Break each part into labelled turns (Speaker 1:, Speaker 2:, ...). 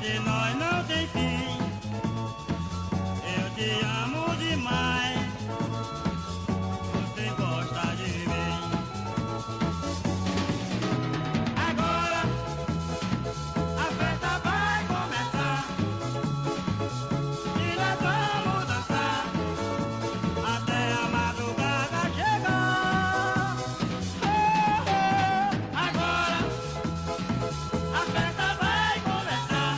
Speaker 1: de nós não tem fim. Eu te amo demais. Você gosta de mim. Agora a festa vai começar e nós vamos dançar até a madrugada chegar. Oh, oh. Agora a festa vai começar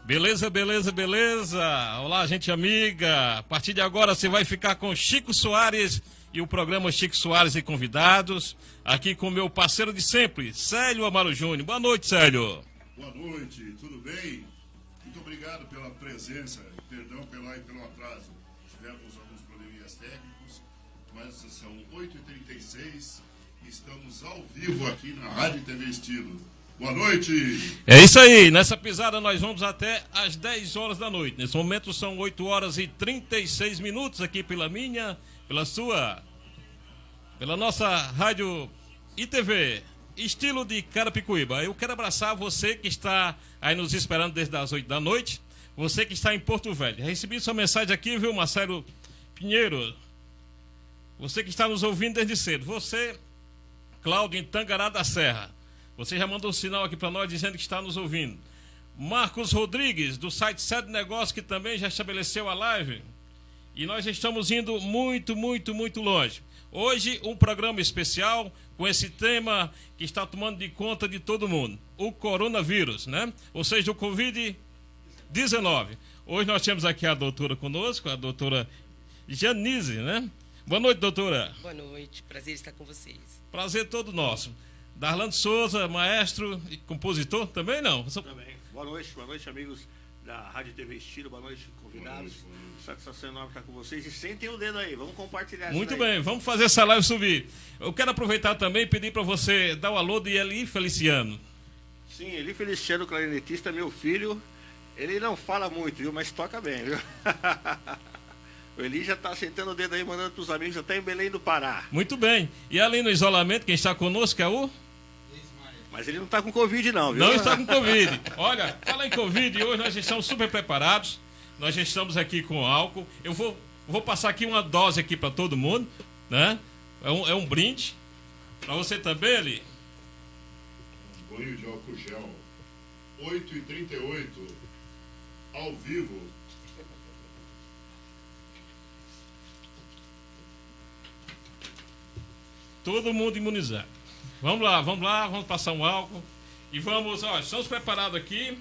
Speaker 2: Beleza, beleza, beleza. Olá, gente amiga. A partir de agora você vai ficar com Chico Soares e o programa Chico Soares e convidados. Aqui com o meu parceiro de sempre, Célio Amaro Júnior. Boa noite, Célio.
Speaker 3: Boa noite, tudo bem? Muito obrigado pela presença. Perdão pelo atraso. Tivemos alguns probleminhas técnicos, mas são 8h36 e estamos ao vivo aqui na Rádio TV Estilo. Boa noite!
Speaker 2: É isso aí, nessa pisada nós vamos até às 10 horas da noite. Nesse momento são 8 horas e 36 minutos aqui pela minha, pela sua, pela nossa Rádio ITV, Estilo de Carapicuíba. Eu quero abraçar você que está aí nos esperando desde as 8 da noite, você que está em Porto Velho. Recebi sua mensagem aqui, viu, Marcelo Pinheiro? Você que está nos ouvindo desde cedo. Você, Cláudio, em Tangará da Serra. Você já mandou um sinal aqui para nós dizendo que está nos ouvindo. Marcos Rodrigues, do site Sede Negócio, que também já estabeleceu a live. E nós estamos indo muito, muito, muito longe. Hoje, um programa especial com esse tema que está tomando de conta de todo mundo. O coronavírus, né? Ou seja, o Covid-19. Hoje nós temos aqui a doutora conosco, a doutora Janise, né? Boa noite, doutora.
Speaker 4: Boa noite, prazer estar com vocês.
Speaker 2: Prazer todo nosso. Darlando Souza, maestro e compositor, também não?
Speaker 5: Também. Boa noite, amigos da Rádio TV Estilo, boa noite, convidados. Boa noite. Satisfação enorme estar com vocês. E sentem o dedo aí, vamos compartilhar isso.
Speaker 2: Muito bem, vamos fazer essa live subir. Eu quero aproveitar também e pedir para você dar o alô de Eli Feliciano.
Speaker 5: Sim, Eli Feliciano, clarinetista, meu filho. Ele não fala muito, viu, mas toca bem, viu? O Eli já está sentando o dedo aí, mandando para os amigos, já está em Belém do Pará.
Speaker 2: Muito bem. E além do isolamento, quem está conosco é o...
Speaker 5: Mas ele não está com Covid não, viu?
Speaker 2: Não está com Covid. Olha, fala em Covid, hoje nós estamos super preparados. Nós já estamos aqui com álcool. Eu vou passar aqui uma dose aqui para todo mundo, né? É um brinde. Para você também, Eli.
Speaker 3: Um banho de álcool gel. 8h38. Ao vivo.
Speaker 2: Todo mundo imunizado. Vamos lá, vamos passar um álcool. E vamos, ó, estamos preparados aqui.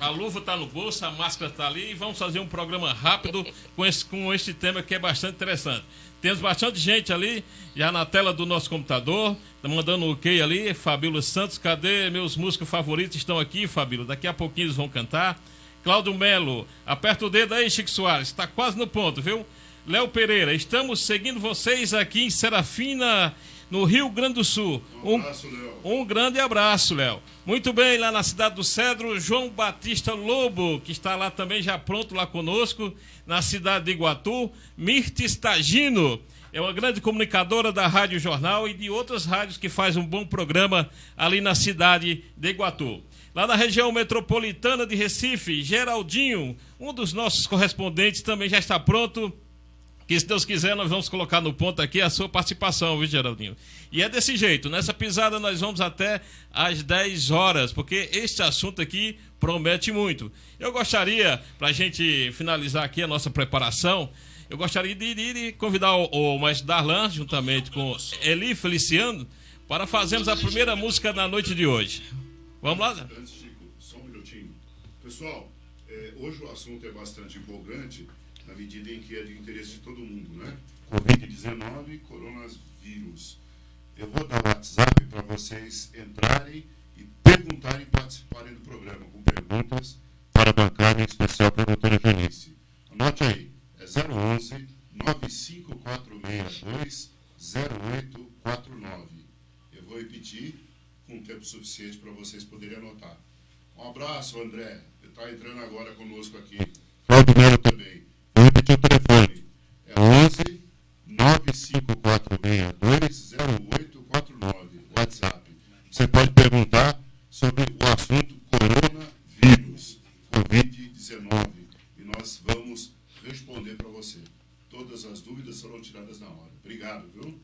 Speaker 2: A luva está no bolso, a máscara está ali. E vamos fazer um programa rápido com este tema que é bastante interessante. Temos bastante gente ali, já na tela do nosso computador. Está mandando um ok ali. Fabíola Santos, cadê meus músicos favoritos? Estão aqui, Fabíola. Daqui a pouquinho eles vão cantar. Cláudio Melo, aperta o dedo aí, Chico Soares. Está quase no ponto, viu? Léo Pereira, estamos seguindo vocês aqui em Serafina, no Rio Grande do Sul.
Speaker 3: Um abraço, Léo.
Speaker 2: Um grande abraço, Léo. Muito bem, lá na cidade do Cedro, João Batista Lobo, que está lá também já pronto lá conosco, na cidade de Iguatu. Mirtes Tagino, é uma grande comunicadora da Rádio Jornal e de outras rádios que faz um bom programa ali na cidade de Iguatu. Lá na região metropolitana de Recife, Geraldinho, um dos nossos correspondentes, também já está pronto. Que se Deus quiser, nós vamos colocar no ponto aqui a sua participação, viu, Geraldinho? E é desse jeito, nessa pisada nós vamos até às 10 horas, porque este assunto aqui promete muito. Eu gostaria, para a gente finalizar aqui a nossa preparação, eu gostaria de convidar o maestro Darlan, juntamente com Eli Feliciano, para fazermos a primeira música da noite de hoje. Vamos lá?
Speaker 3: Antes, Chico, só um minutinho. Pessoal, hoje o assunto é bastante empolgante, na medida em que é de interesse de todo mundo, né? Covid-19, coronavírus. Eu vou dar o WhatsApp para vocês entrarem e perguntarem, participarem do programa, com perguntas para a bancada, em especial para a doutora Janice. Anote aí, é 011 9546 0849. Eu vou repetir com tempo suficiente para vocês poderem anotar. Um abraço, André. Ele está entrando agora conosco aqui. Cláudio Melo também. Vou repetir o telefone. É 11 9546 0849. WhatsApp. Você pode perguntar sobre o assunto coronavírus, Covid-19. E nós vamos responder para você. Todas as dúvidas serão tiradas na hora. Obrigado, viu?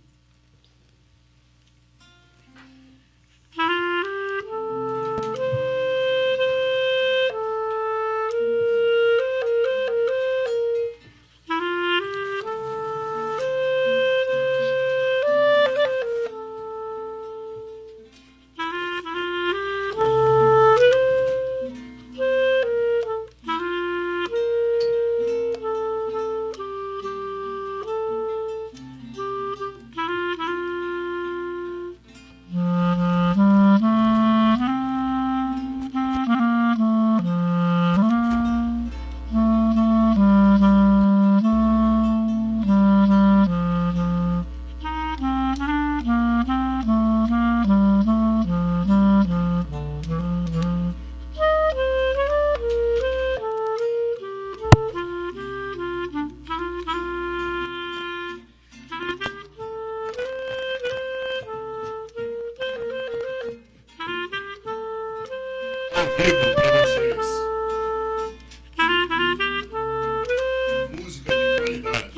Speaker 3: vivo para vocês. Música de qualidade.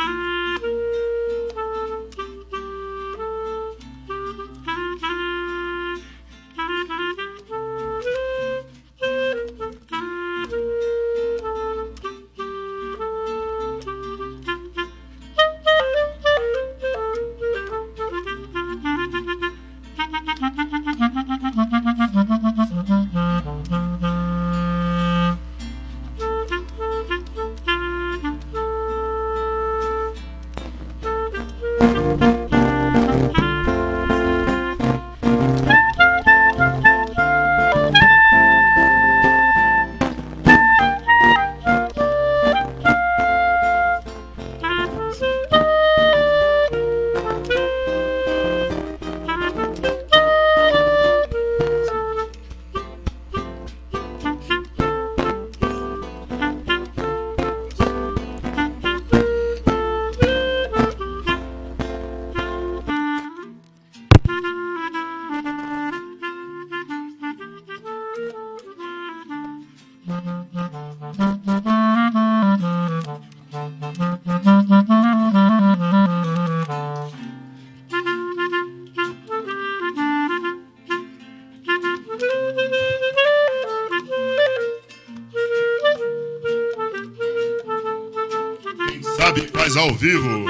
Speaker 3: Quem sabe faz ao vivo.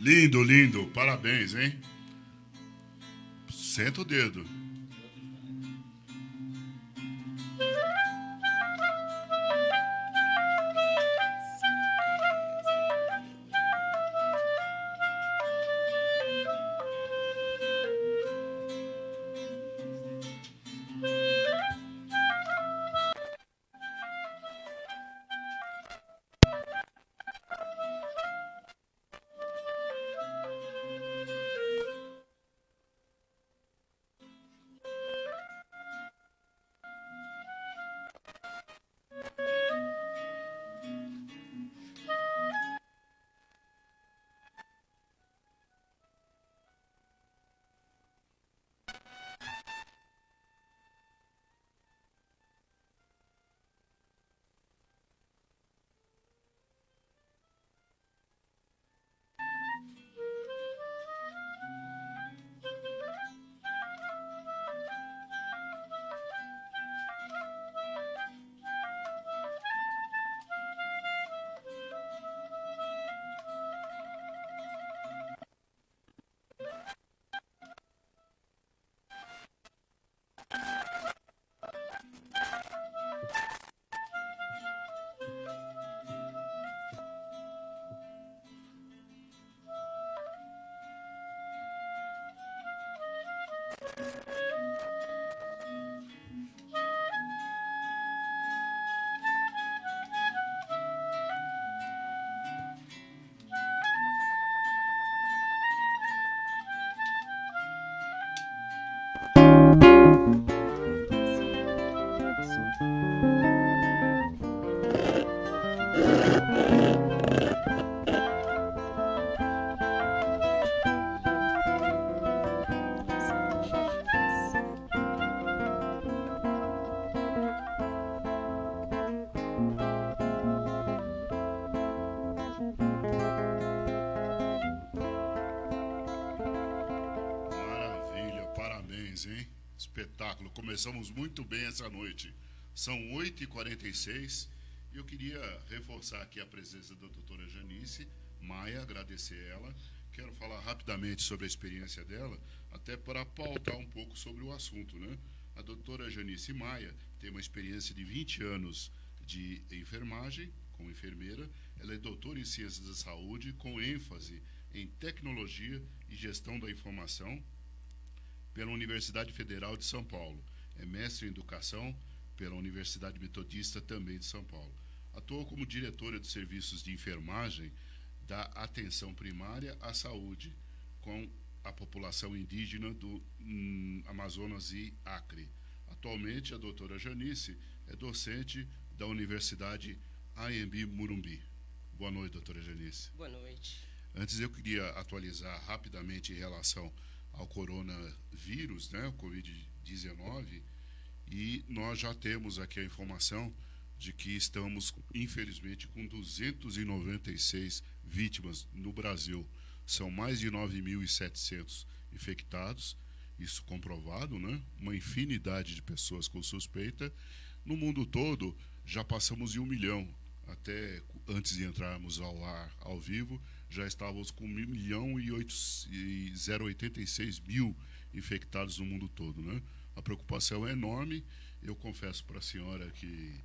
Speaker 3: Lindo, lindo. Parabéns, hein? Senta o dedo. Hein? Espetáculo. Começamos muito bem essa noite. São 8h46 e Eu queria reforçar aqui a presença da doutora Janice Maia, agradecer ela. Quero falar rapidamente sobre a experiência dela, até para pautar um pouco sobre o assunto, né? A doutora Janice Maia tem uma experiência de 20 anos de enfermagem, como enfermeira. Ela é doutora em Ciências da Saúde, com ênfase em Tecnologia e Gestão da Informação pela Universidade Federal de São Paulo. É mestre em Educação pela Universidade Metodista, também de São Paulo. Atuou como diretora de serviços de enfermagem da atenção primária à saúde com a população indígena do Amazonas e Acre. Atualmente, a doutora Janice é docente da Universidade AMB Morumbi. Boa noite, doutora Janice.
Speaker 4: Boa noite.
Speaker 3: Antes, eu queria atualizar rapidamente em relação ao coronavírus, né, o Covid-19, e nós já temos aqui a informação de que estamos, infelizmente, com 296 vítimas no Brasil. São mais de 9.700 infectados, isso comprovado, né? Uma infinidade de pessoas com suspeita. No mundo todo, já passamos de 1 milhão. Até antes de entrarmos ao ar, ao vivo, já estávamos com 1.086.000 infectados no mundo todo, né? A preocupação é enorme. Eu confesso para a senhora que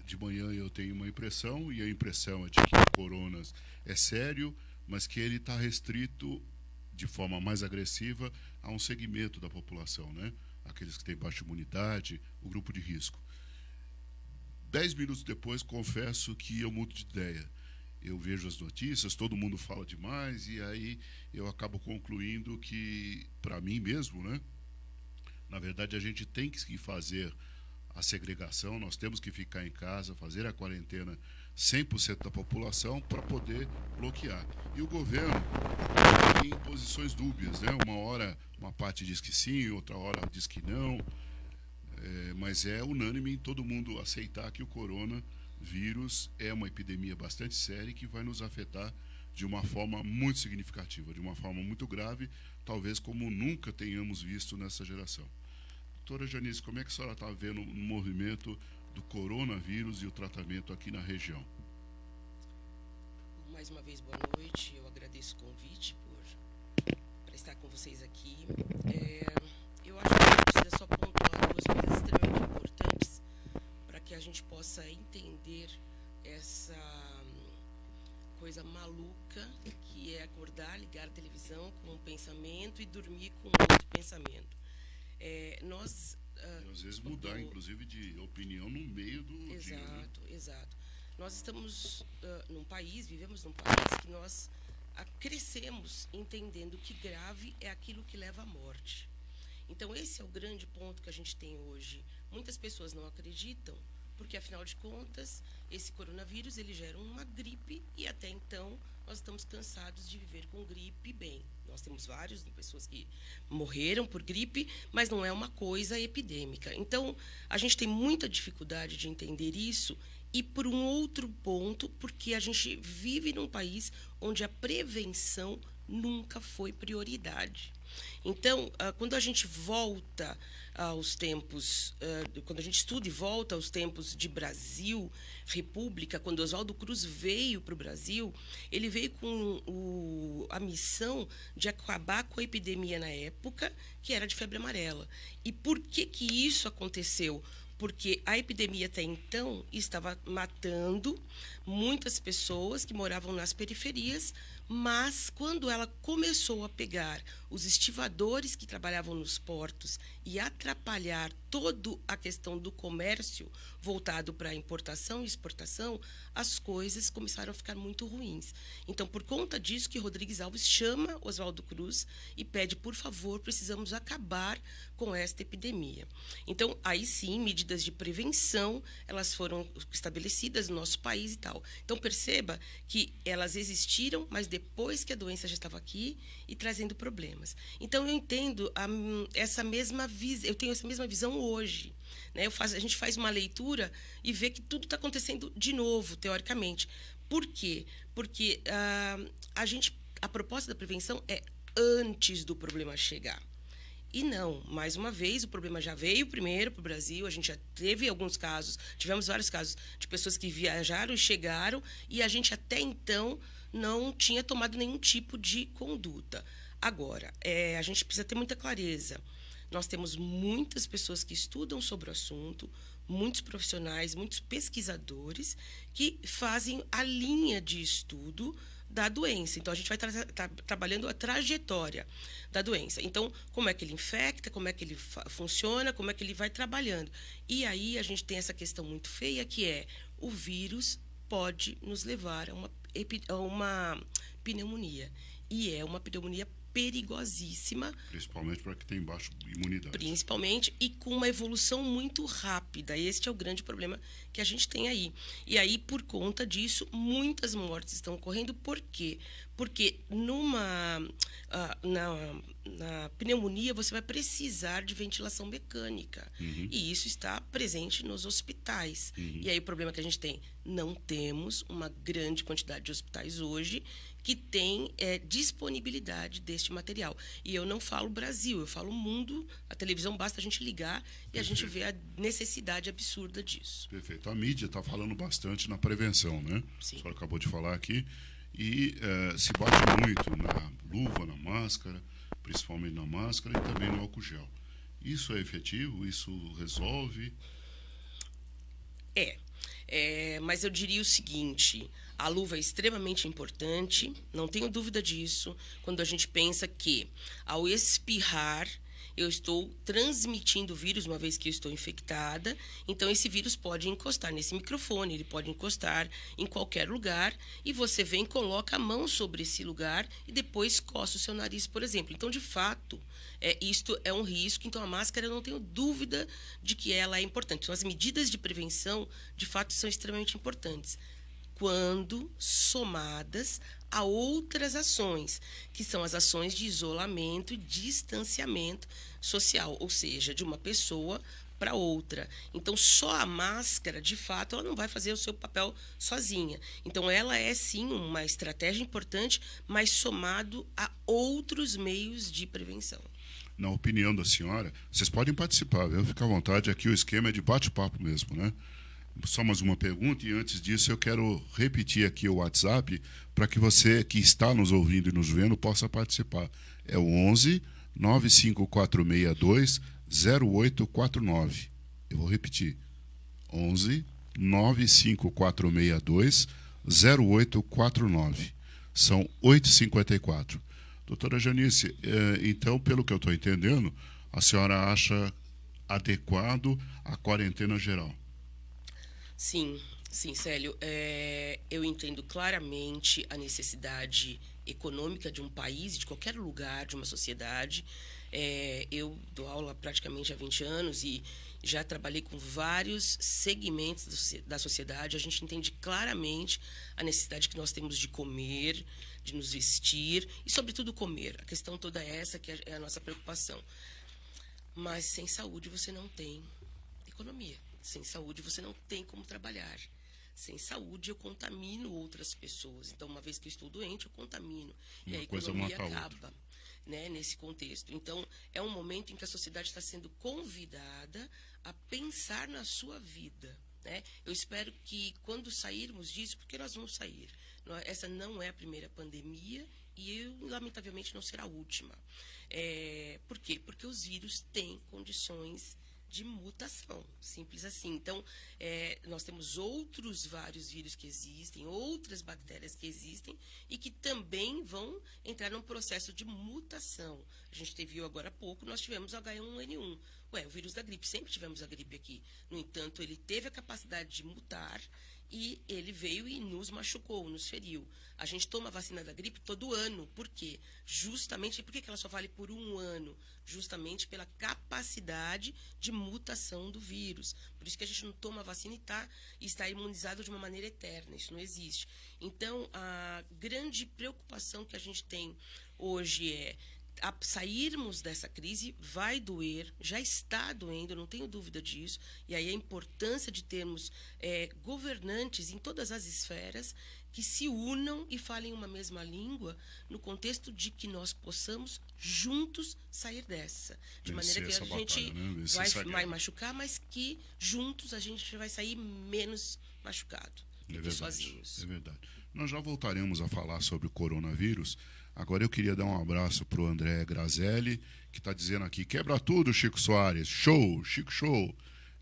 Speaker 3: de manhã eu tenho uma impressão, e a impressão é de que o corona é sério, mas que ele está restrito de forma mais agressiva a um segmento da população, né? Aqueles que têm baixa imunidade, o grupo de risco. 10 minutos depois, confesso que eu mudo de ideia. Eu vejo as notícias, todo mundo fala demais, e aí eu acabo concluindo que, para mim mesmo, né? Na verdade, a gente tem que fazer a segregação, nós temos que ficar em casa, fazer a quarentena 100% da população para poder bloquear. E o governo tem posições dúbias, né? Uma hora uma parte diz que sim, outra hora diz que não, mas é unânime em todo mundo aceitar que o coronavírus é uma epidemia bastante séria e que vai nos afetar de uma forma muito significativa, de uma forma muito grave, talvez como nunca tenhamos visto nessa geração. Doutora Janice, como é que a senhora está vendo o movimento do coronavírus e o tratamento aqui na região?
Speaker 4: Mais uma vez, boa noite. Eu agradeço o convite para estar com vocês aqui. Eu acho que a gente precisa só pontuar duas coisas extremamente importantes para que a gente possa entender essa coisa maluca que é acordar, ligar a televisão com um pensamento e dormir com outro pensamento. Nós
Speaker 3: às vezes mudar, inclusive, de opinião no meio do dia, né?
Speaker 4: Exato. Nós estamos vivemos num país que nós crescemos entendendo que grave é aquilo que leva à morte. Então, esse é o grande ponto que a gente tem hoje. Muitas pessoas não acreditam, porque, afinal de contas, esse coronavírus ele gera uma gripe e, até então, nós estamos cansados de viver com gripe bem. Nós temos várias pessoas que morreram por gripe, mas não é uma coisa epidêmica. Então, a gente tem muita dificuldade de entender isso, e por um outro ponto, porque a gente vive num país onde a prevenção nunca foi prioridade. Então, quando a gente volta aos tempos, quando a gente estuda e volta aos tempos de Brasil, República, quando Oswaldo Cruz veio para o Brasil, ele veio com a missão de acabar com a epidemia na época, que era de febre amarela. E por que isso aconteceu? Porque a epidemia até então estava matando muitas pessoas que moravam nas periferias, mas quando ela começou a pegar os estivadores que trabalhavam nos portos e atrapalhar toda a questão do comércio voltado para a importação e exportação, as coisas começaram a ficar muito ruins. Então, por conta disso que Rodrigues Alves chama Oswaldo Cruz e pede, por favor, precisamos acabar com esta epidemia. Então, aí sim, medidas de prevenção, elas foram estabelecidas no nosso país e tal. Então, perceba que elas existiram, mas depois que a doença já estava aqui e trazendo problemas. Então, eu entendo essa mesma visão, eu tenho essa mesma visão hoje. Né? A gente faz uma leitura e vê que tudo está acontecendo de novo, teoricamente. Por quê? Porque a proposta da prevenção é antes do problema chegar. E não, mais uma vez, o problema já veio primeiro para o Brasil, a gente já teve alguns casos, tivemos vários casos de pessoas que viajaram e chegaram, e a gente até então não tinha tomado nenhum tipo de conduta. Agora, a gente precisa ter muita clareza. Nós temos muitas pessoas que estudam sobre o assunto, muitos profissionais, muitos pesquisadores que fazem a linha de estudo da doença. Então, a gente vai trabalhando a trajetória da doença. Então, como é que ele infecta, como é que ele funciona, como é que ele vai trabalhando. E aí, a gente tem essa questão muito feia, que é o vírus pode nos levar a uma pneumonia. E é uma pneumonia perigosíssima.
Speaker 3: Principalmente para quem tem baixa imunidade.
Speaker 4: Principalmente, e com uma evolução muito rápida. Este é o grande problema que a gente tem aí. E aí, por conta disso, muitas mortes estão ocorrendo. Por quê? Porque na pneumonia você vai precisar de ventilação mecânica. E isso está presente nos hospitais. E aí o problema que a gente tem, não temos uma grande quantidade de hospitais hoje que tem disponibilidade deste material. E eu não falo Brasil, eu falo mundo. A televisão basta a gente ligar e a gente vê a necessidade absurda disso.
Speaker 3: Perfeito. A mídia está falando bastante na prevenção, né?
Speaker 4: Sim.
Speaker 3: A senhora acabou de falar aqui. E se bate muito na luva, na máscara, principalmente na máscara e também no álcool gel. Isso é efetivo? Isso resolve?
Speaker 4: Mas eu diria o seguinte, a luva é extremamente importante, não tenho dúvida disso, quando a gente pensa que, ao espirrar, eu estou transmitindo o vírus, uma vez que eu estou infectada, então esse vírus pode encostar nesse microfone, ele pode encostar em qualquer lugar, e você vem, coloca a mão sobre esse lugar e depois coça o seu nariz, por exemplo. Então, de fato, isto é um risco, então a máscara, eu não tenho dúvida de que ela é importante. Então, as medidas de prevenção, de fato, são extremamente importantes, quando somadas a outras ações, que são as ações de isolamento e distanciamento social, ou seja, de uma pessoa para outra. Então, só a máscara, de fato, ela não vai fazer o seu papel sozinha. Então, ela é, sim, uma estratégia importante, mas somado a outros meios de prevenção.
Speaker 3: Na opinião da senhora, vocês podem participar, viu? Fica à vontade, aqui o esquema é de bate-papo mesmo, né? Só mais uma pergunta, e antes disso eu quero repetir aqui o WhatsApp para que você que está nos ouvindo e nos vendo possa participar. É o 11 95462 0849. Eu vou repetir. 11 95462 0849. São 8h54. Doutora Janice, então, pelo que eu estou entendendo, a senhora acha adequado a quarentena geral?
Speaker 4: Sim, Célio. Eu entendo claramente a necessidade econômica de um país, de qualquer lugar, de uma sociedade. Eu dou aula praticamente há 20 anos e já trabalhei com vários segmentos da sociedade. A gente entende claramente a necessidade que nós temos de comer, de nos vestir e, sobretudo, comer. A questão toda é essa que é a nossa preocupação. Mas sem saúde você não tem economia. Sem saúde você não tem como trabalhar. Sem saúde eu contamino outras pessoas. Então, uma vez que eu estou doente, eu contamino. E a economia acaba, né, nesse contexto. Então, é um momento em que a sociedade está sendo convidada a pensar na sua vida, né? Eu espero que quando sairmos disso, porque nós vamos sair. Essa não é a primeira pandemia e, lamentavelmente, não será a última. Por quê? Porque os vírus têm condições de mutação, simples assim. Então, nós temos outros vários vírus que existem, outras bactérias que existem e que também vão entrar num processo de mutação. A gente viu agora há pouco, nós tivemos o H1N1. O vírus da gripe, sempre tivemos a gripe aqui. No entanto, ele teve a capacidade de mutar e ele veio e nos machucou, nos feriu. A gente toma a vacina da gripe todo ano. Por quê? Justamente, por que ela só vale por um ano? Justamente pela capacidade de mutação do vírus. Por isso que a gente não toma a vacina e está imunizado de uma maneira eterna. Isso não existe. Então, a grande preocupação que a gente tem hoje é sairmos dessa crise. Vai doer, já está doendo, não tenho dúvida disso. E aí a importância de termos governantes em todas as esferas que se unam e falem uma mesma língua, no contexto de que nós possamos juntos sair dessa. De maneira que a gente vai machucar, mas que juntos a gente vai sair menos machucado do que sozinhos.
Speaker 3: É verdade. Nós já voltaremos a falar sobre o coronavírus. Agora eu queria dar um abraço para o André Grazelli, que está dizendo aqui, quebra tudo, Chico Soares, show, Chico show.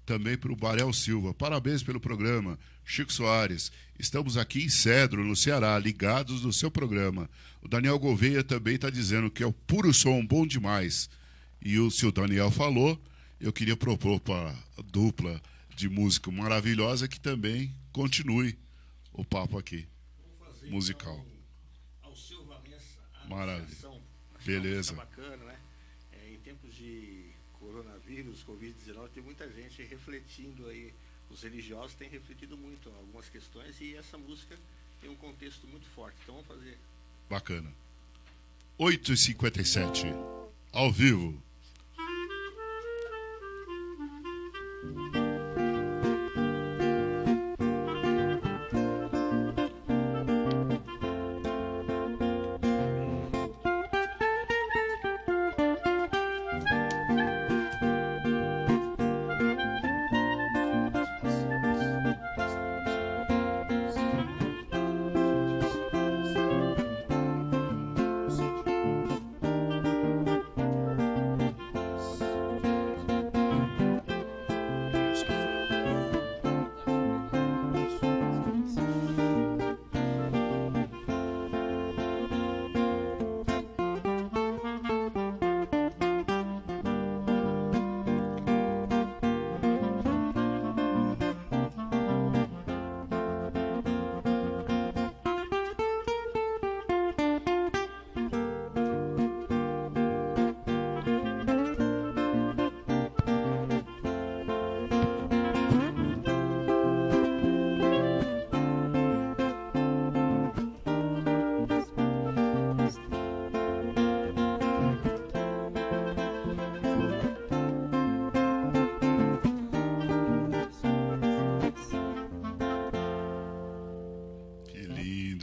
Speaker 3: Também para o Barel Silva, parabéns pelo programa, Chico Soares. Estamos aqui em Cedro, no Ceará, ligados no seu programa. O Daniel Gouveia também está dizendo que é o puro som, bom demais. E se o Daniel falou, eu queria propor para a dupla de música maravilhosa que também continue o papo aqui, musical.
Speaker 5: Ao Silva Valença,
Speaker 3: Maravilha. Beleza.
Speaker 5: Bacana, né? Em tempos de coronavírus, Covid-19, tem muita gente refletindo aí, os religiosos têm refletido muito algumas questões e essa música tem um contexto muito forte. Então vamos fazer.
Speaker 3: Bacana. 8h57, ao vivo.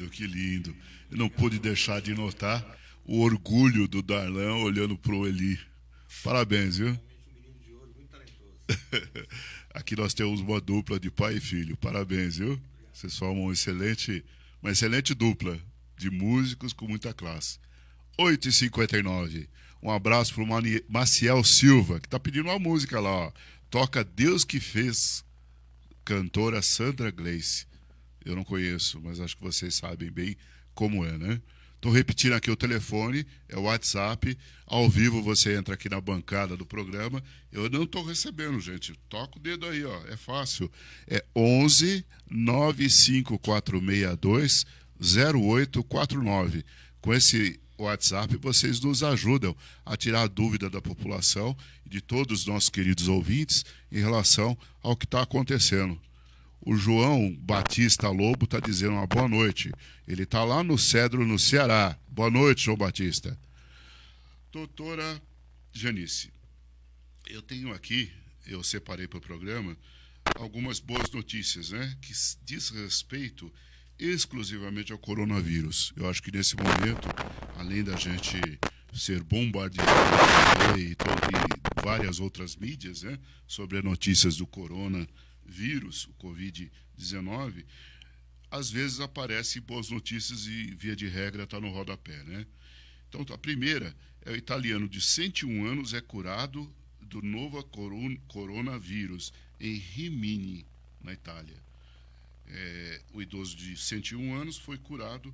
Speaker 3: Que lindo. Eu não pude deixar de notar o orgulho do Darlan olhando pro Eli. Parabéns, viu? Aqui nós temos uma dupla de pai e filho. Parabéns, viu? Vocês formam uma excelente dupla de músicos com muita classe. 8h59. Um abraço pro Maciel Silva, que tá pedindo uma música lá, ó. Toca Deus que Fez, cantora Sandra Gleice. Eu não conheço, mas acho que vocês sabem bem como é, né? Estou repetindo aqui o telefone, é o WhatsApp. Ao vivo você entra aqui na bancada do programa. Eu não estou recebendo, gente. Toca o dedo aí, ó. É fácil. É 11 95462 0849. Com esse WhatsApp vocês nos ajudam a tirar a dúvida da população e de todos os nossos queridos ouvintes em relação ao que está acontecendo. O João Batista Lobo está dizendo uma boa noite. Ele está lá no Cedro, no Ceará. Boa noite, João Batista. Doutora Janice, eu tenho aqui, eu separei para o programa, algumas boas notícias, né? Que diz respeito exclusivamente ao coronavírus. Eu acho que nesse momento, além da gente ser bombardeado e várias outras mídias, né? Sobre as notícias do coronavírus, o Covid-19, às vezes aparecem boas notícias e, via de regra, está no rodapé, né? Então, a primeira é o italiano de 101 anos é curado do novo coronavírus em Rimini, na Itália. O idoso de 101 anos foi curado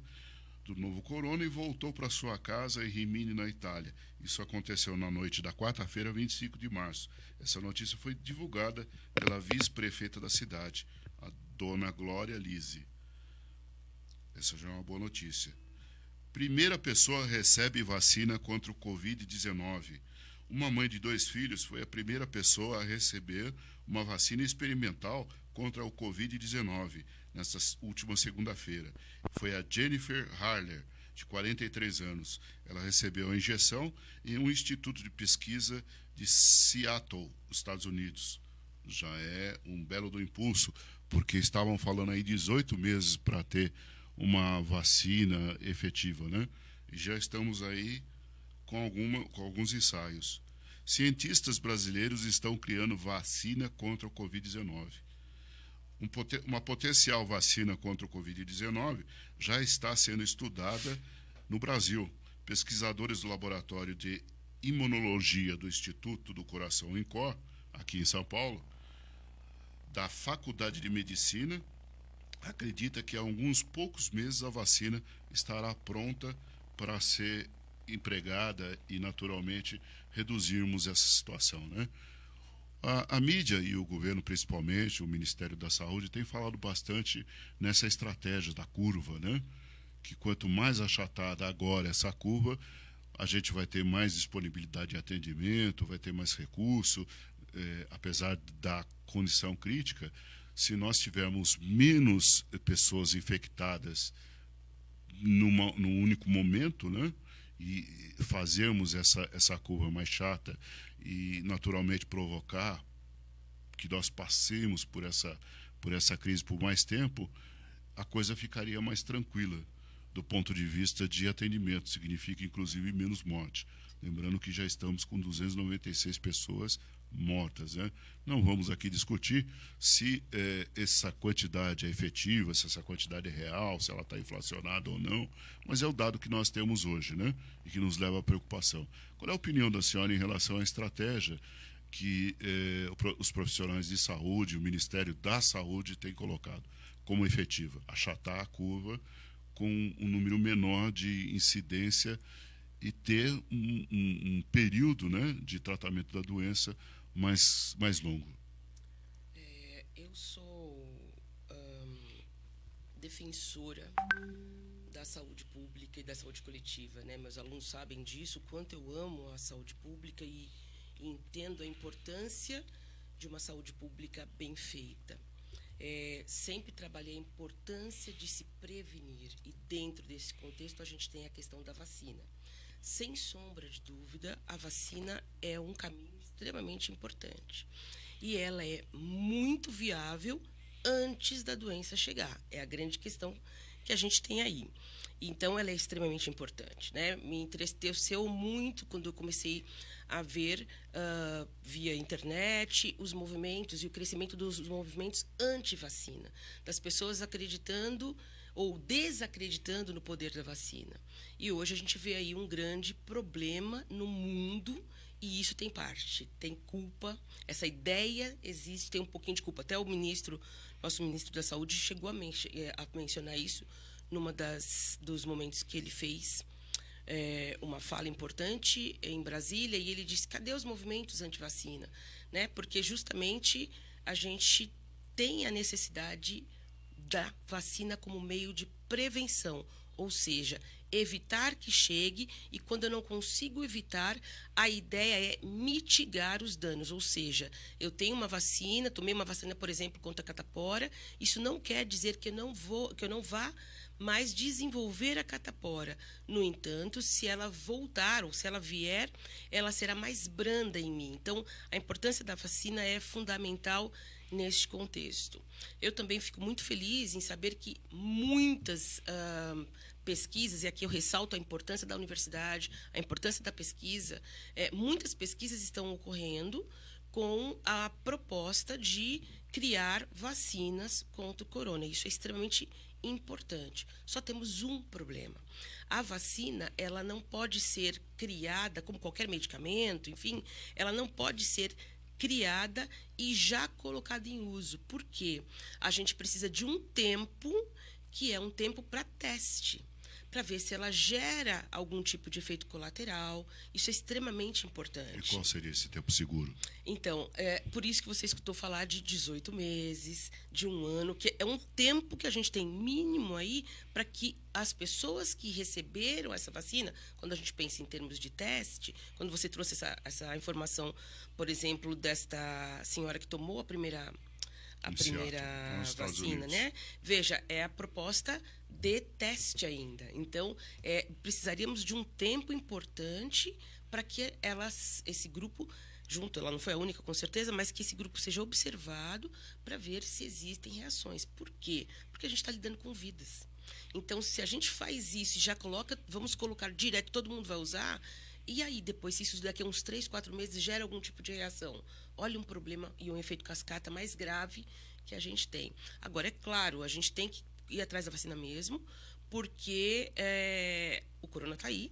Speaker 3: do novo corona e voltou para sua casa em Rimini, na Itália. Isso aconteceu na noite da quarta-feira, 25 de março. Essa notícia foi divulgada pela vice-prefeita da cidade, a dona Glória Lise. Essa já é uma boa notícia. Primeira pessoa recebe vacina contra o Covid-19. Uma mãe de 2 filhos foi a primeira pessoa a receber uma vacina experimental contra o Covid-19 nesta última segunda-feira. Foi a Jennifer Harler, de 43 anos. Ela recebeu a injeção em um instituto de pesquisa de Seattle, Estados Unidos. Já é um belo do impulso, porque estavam falando aí 18 meses para ter uma vacina efetiva, né? E já estamos aí com alguns ensaios. Cientistas brasileiros estão criando vacina contra o Covid-19. Uma potencial vacina contra o Covid-19 já está sendo estudada no Brasil. Pesquisadores do Laboratório de Imunologia do Instituto do Coração INCOR, aqui em São Paulo, da Faculdade de Medicina, acredita que há alguns poucos meses a vacina estará pronta para ser empregada e, naturalmente, reduzirmos essa situação, né? A mídia e o governo, principalmente, o Ministério da Saúde, tem falado bastante nessa estratégia da curva, né? Que quanto mais achatada agora essa curva, a gente vai ter mais disponibilidade de atendimento, vai ter mais recurso, apesar da condição crítica. Se nós tivermos menos pessoas infectadas num único momento, né? E fazermos essa curva mais chata e naturalmente provocar que nós passemos por essa crise por mais tempo, a coisa ficaria mais tranquila do ponto de vista de atendimento, significa inclusive menos morte. Lembrando que já estamos com 296 pessoas mortas, né? Não vamos aqui discutir se essa quantidade é efetiva, se essa quantidade é real, se ela está inflacionada ou não, mas é o dado que nós temos hoje, né? E que nos leva à preocupação. Qual é a opinião da senhora em relação à estratégia que os profissionais de saúde, o Ministério da Saúde tem colocado como efetiva? Achatar a curva com um número menor de incidência e ter um período, né, de tratamento da doença mais longo.
Speaker 4: Eu sou defensora da saúde pública e da saúde coletiva, né? Meus alunos sabem disso, o quanto eu amo a saúde pública e entendo a importância de uma saúde pública bem feita. Sempre trabalhei a importância de se prevenir e dentro desse contexto a gente tem a questão da vacina. Sem sombra de dúvida, a vacina é um caminho extremamente importante. E ela é muito viável antes da doença chegar. É a grande questão que a gente tem aí. Então, ela é extremamente importante, né? Me entristeceu muito quando eu comecei a ver, via internet, os movimentos e o crescimento dos movimentos anti-vacina. Das pessoas acreditando ou desacreditando no poder da vacina. E hoje a gente vê aí um grande problema no mundo e isso tem parte, tem culpa. Essa ideia existe, tem um pouquinho de culpa. Até o nosso ministro da Saúde chegou a mencionar isso numa dos momentos que ele fez uma fala importante em Brasília e ele disse, cadê os movimentos anti-vacina? Né? Porque justamente a gente tem a necessidade da vacina como meio de prevenção, ou seja, evitar que chegue e quando eu não consigo evitar, a ideia é mitigar os danos, ou seja, eu tenho uma vacina, tomei uma vacina, por exemplo, contra a catapora, isso não quer dizer que eu não vá mais desenvolver a catapora. No entanto, se ela voltar ou se ela vier, ela será mais branda em mim. Então, a importância da vacina é fundamental neste contexto. Eu também fico muito feliz em saber que muitas pesquisas, e aqui eu ressalto a importância da universidade, a importância da pesquisa, muitas pesquisas estão ocorrendo com a proposta de criar vacinas contra o corona. Isso é extremamente importante. Só temos um problema. A vacina, ela não pode ser criada, como qualquer medicamento, enfim, ela não pode ser criada e já colocada em uso. Por quê? A gente precisa de um tempo, que é um tempo para teste, para ver se ela gera algum tipo de efeito colateral. Isso é extremamente importante.
Speaker 3: E qual seria esse tempo seguro?
Speaker 4: Então, por isso que você escutou falar de 18 meses, de 1 ano, que é um tempo que a gente tem mínimo aí para que as pessoas que receberam essa vacina, quando a gente pensa em termos de teste, quando você trouxe essa informação, por exemplo, desta senhora que tomou a primeira vacina, né? Veja, é a proposta de teste ainda. Então, precisaríamos de um tempo importante para que esse grupo, ela não foi a única com certeza, mas que esse grupo seja observado para ver se existem reações. Por quê? Porque a gente está lidando com vidas. Então, se a gente faz isso e já coloca, vamos colocar direto, todo mundo vai usar, e aí depois, se isso daqui a uns 3, 4 meses gera algum tipo de reação, olha um problema e um efeito cascata mais grave que a gente tem. Agora, é claro, a gente tem que ir atrás da vacina mesmo, porque o corona está aí,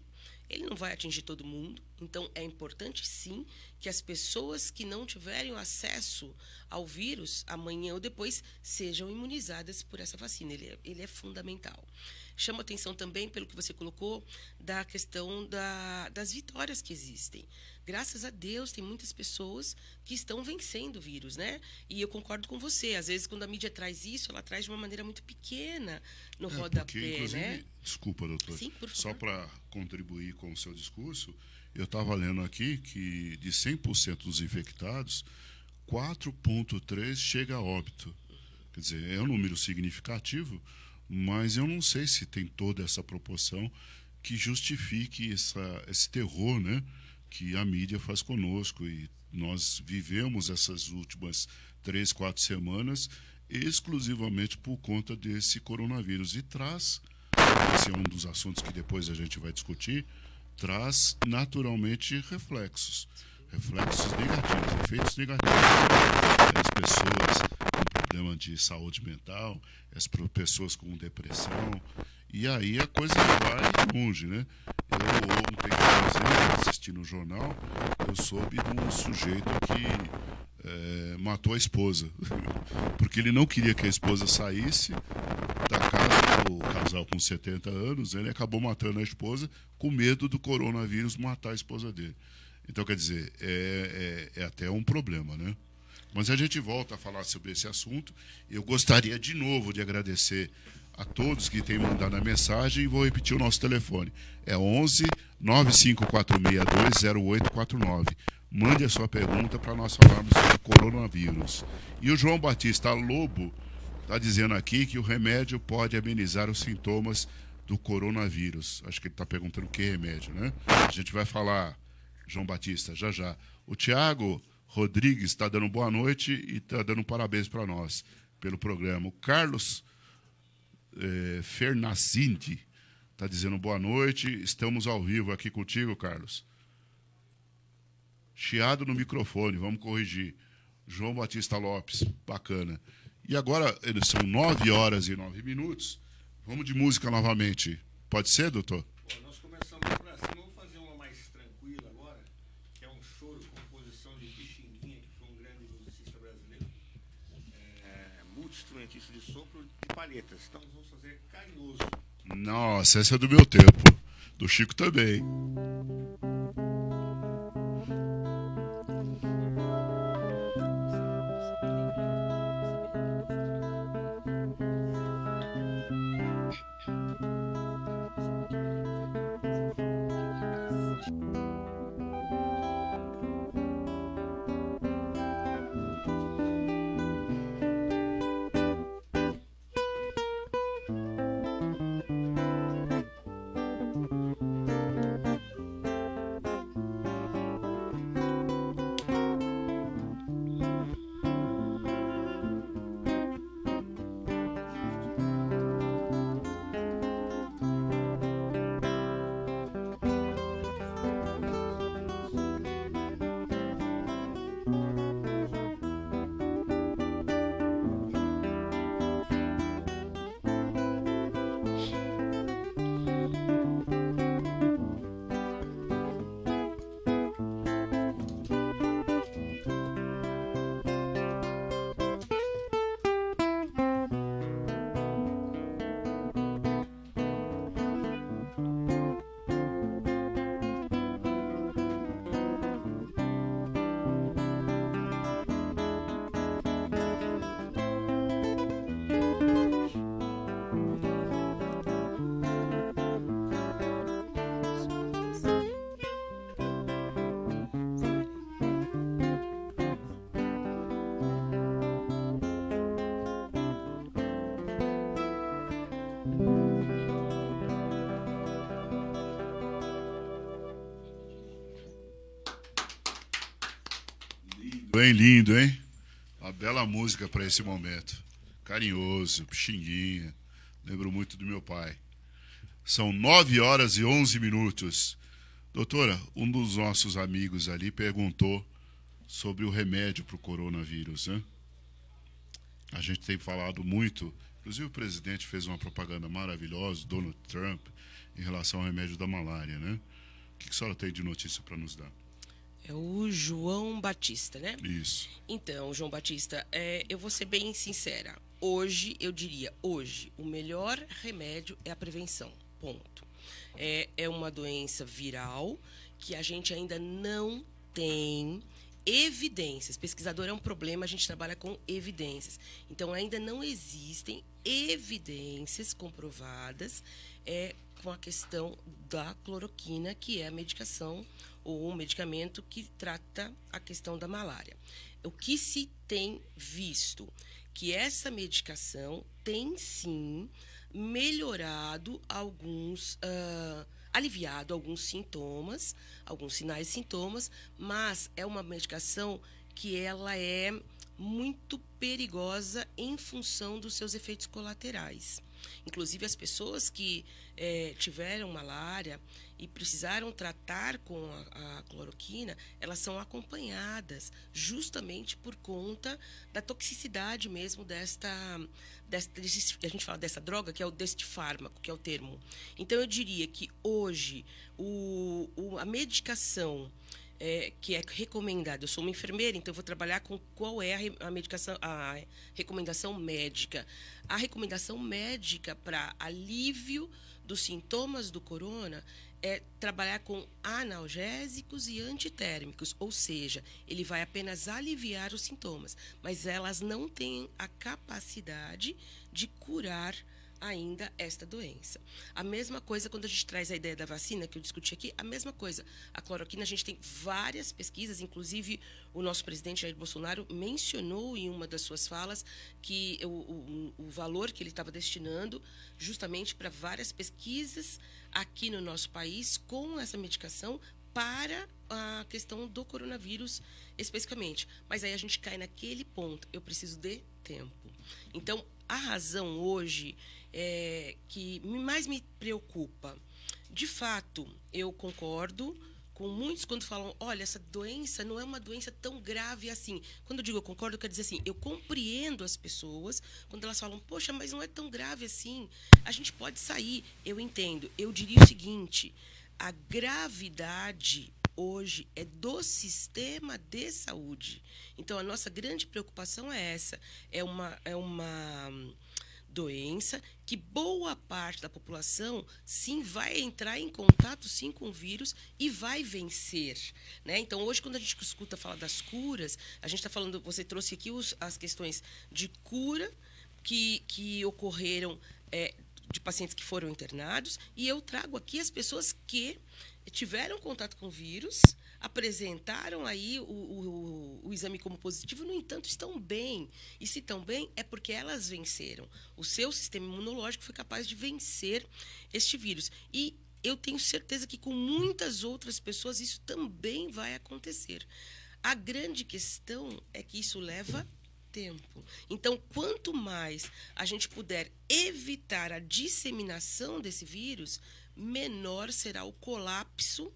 Speaker 4: ele não vai atingir todo mundo, então é importante sim que as pessoas que não tiverem acesso ao vírus, amanhã ou depois, sejam imunizadas por essa vacina. Ele é fundamental. Chama atenção também, pelo que você colocou, da questão das vitórias que existem. Graças a Deus, tem muitas pessoas que estão vencendo o vírus, né? E eu concordo com você. Às vezes, quando a mídia traz isso, ela traz de uma maneira muito pequena no rodapé, né?
Speaker 3: Desculpa, doutor.
Speaker 4: Sim, por favor.
Speaker 3: Só para contribuir com o seu discurso, eu estava lendo aqui que de 100% dos infectados, 4,3% chega a óbito. Quer dizer, é um número significativo, mas eu não sei se tem toda essa proporção que justifique esse terror, né, que a mídia faz conosco. E nós vivemos essas últimas 3, 4 semanas exclusivamente por conta desse coronavírus. E traz, esse é um dos assuntos que depois a gente vai discutir, traz naturalmente reflexos negativos, efeitos negativos. As pessoas com problema de saúde mental, as pessoas com depressão, e aí a coisa vai longe, né? Eu ontem, por exemplo, assistindo o jornal, eu soube de um sujeito que matou a esposa, porque ele não queria que a esposa saísse da casa, o casal com 70 anos, ele acabou matando a esposa com medo do coronavírus matar a esposa dele. Então, quer dizer, é até um problema, né? Mas a gente volta a falar sobre esse assunto. Eu gostaria de novo de agradecer a todos que têm mandado a mensagem e vou repetir o nosso telefone. É 11 9546 0849. Mande a sua pergunta para nós falarmos sobre o coronavírus. E o João Batista Lobo está dizendo aqui que o remédio pode amenizar os sintomas do coronavírus. Acho que ele está perguntando que remédio, né? A gente vai falar, João Batista, já já. O Tiago Rodrigues está dando boa noite e está dando parabéns para nós pelo programa. O Carlos Fernacindi está dizendo boa noite. Estamos ao vivo aqui contigo, Carlos. Chiado no microfone, vamos corrigir. João Batista Lopes, bacana. E agora, são 9h09. Vamos de música novamente. Pode ser, doutor?
Speaker 5: Bom, nós começamos para cima. Vamos fazer uma mais tranquila agora, que é um choro, composição de Pixinguinha, que foi um grande musicista brasileiro, multi-instrumentista de sopro e palhetas. Então, nós vamos fazer Carinhoso.
Speaker 3: Nossa, essa é do meu tempo. Do Chico também. Bem lindo, hein? Uma bela música para esse momento. Carinhoso, Pixinguinha. Lembro muito do meu pai. São 9h11. Doutora, um dos nossos amigos ali perguntou sobre o remédio para o coronavírus, né? A gente tem falado muito, inclusive o presidente fez uma propaganda maravilhosa, Donald Trump, em relação ao remédio da malária, né? O que a senhora tem de notícia para nos dar?
Speaker 4: É o João Batista, né?
Speaker 3: Isso.
Speaker 4: Então, João Batista, eu vou ser bem sincera. Hoje, eu diria, o melhor remédio é a prevenção, ponto. É uma doença viral que a gente ainda não tem evidências. Pesquisador é um problema, a gente trabalha com evidências. Então, ainda não existem evidências comprovadas com a questão da cloroquina, que é a medicação ou um medicamento que trata a questão da malária. O que se tem visto? Que essa medicação tem, sim, melhorado aliviado alguns sintomas, alguns sinais e sintomas, mas é uma medicação que ela é muito perigosa em função dos seus efeitos colaterais. Inclusive, as pessoas que tiveram malária e precisaram tratar com a cloroquina, elas são acompanhadas justamente por conta da toxicidade mesmo a gente fala dessa droga, que é deste fármaco, que é o termo. Então, eu diria que hoje a medicação que é recomendada, eu sou uma enfermeira, então eu vou trabalhar com qual é a medicação, a recomendação médica. A recomendação médica para alívio dos sintomas do corona é trabalhar com analgésicos e antitérmicos, ou seja, ele vai apenas aliviar os sintomas, mas elas não têm a capacidade de curar ainda esta doença. A mesma coisa quando a gente traz a ideia da vacina, que eu discuti aqui, a mesma coisa. A cloroquina, a gente tem várias pesquisas, inclusive o nosso presidente Jair Bolsonaro mencionou em uma das suas falas que o valor que ele estava destinando justamente para várias pesquisas aqui no nosso país com essa medicação para a questão do coronavírus especificamente. Mas aí a gente cai naquele ponto, eu preciso de tempo. Então, a razão hoje que mais me preocupa, de fato, eu concordo com muitos quando falam, olha, essa doença não é uma doença tão grave assim. Quando eu digo eu concordo, eu quero dizer assim, eu compreendo as pessoas quando elas falam, poxa, mas não é tão grave assim, a gente pode sair. Eu entendo. Eu diria o seguinte, a gravidade hoje é do sistema de saúde. Então, a nossa grande preocupação é essa. É uma doença que boa parte da população, sim, vai entrar em contato, sim, com o vírus e vai vencer, né? Então, hoje, quando a gente escuta falar das curas, a gente está falando, você trouxe aqui as questões de cura que ocorreram de pacientes que foram internados, e eu trago aqui as pessoas que tiveram contato com o vírus, apresentaram aí o exame como positivo, no entanto, estão bem. E se estão bem, é porque elas venceram. O seu sistema imunológico foi capaz de vencer este vírus. E eu tenho certeza que com muitas outras pessoas isso também vai acontecer. A grande questão é que isso leva tempo. Então, quanto mais a gente puder evitar a disseminação desse vírus, menor será o colapso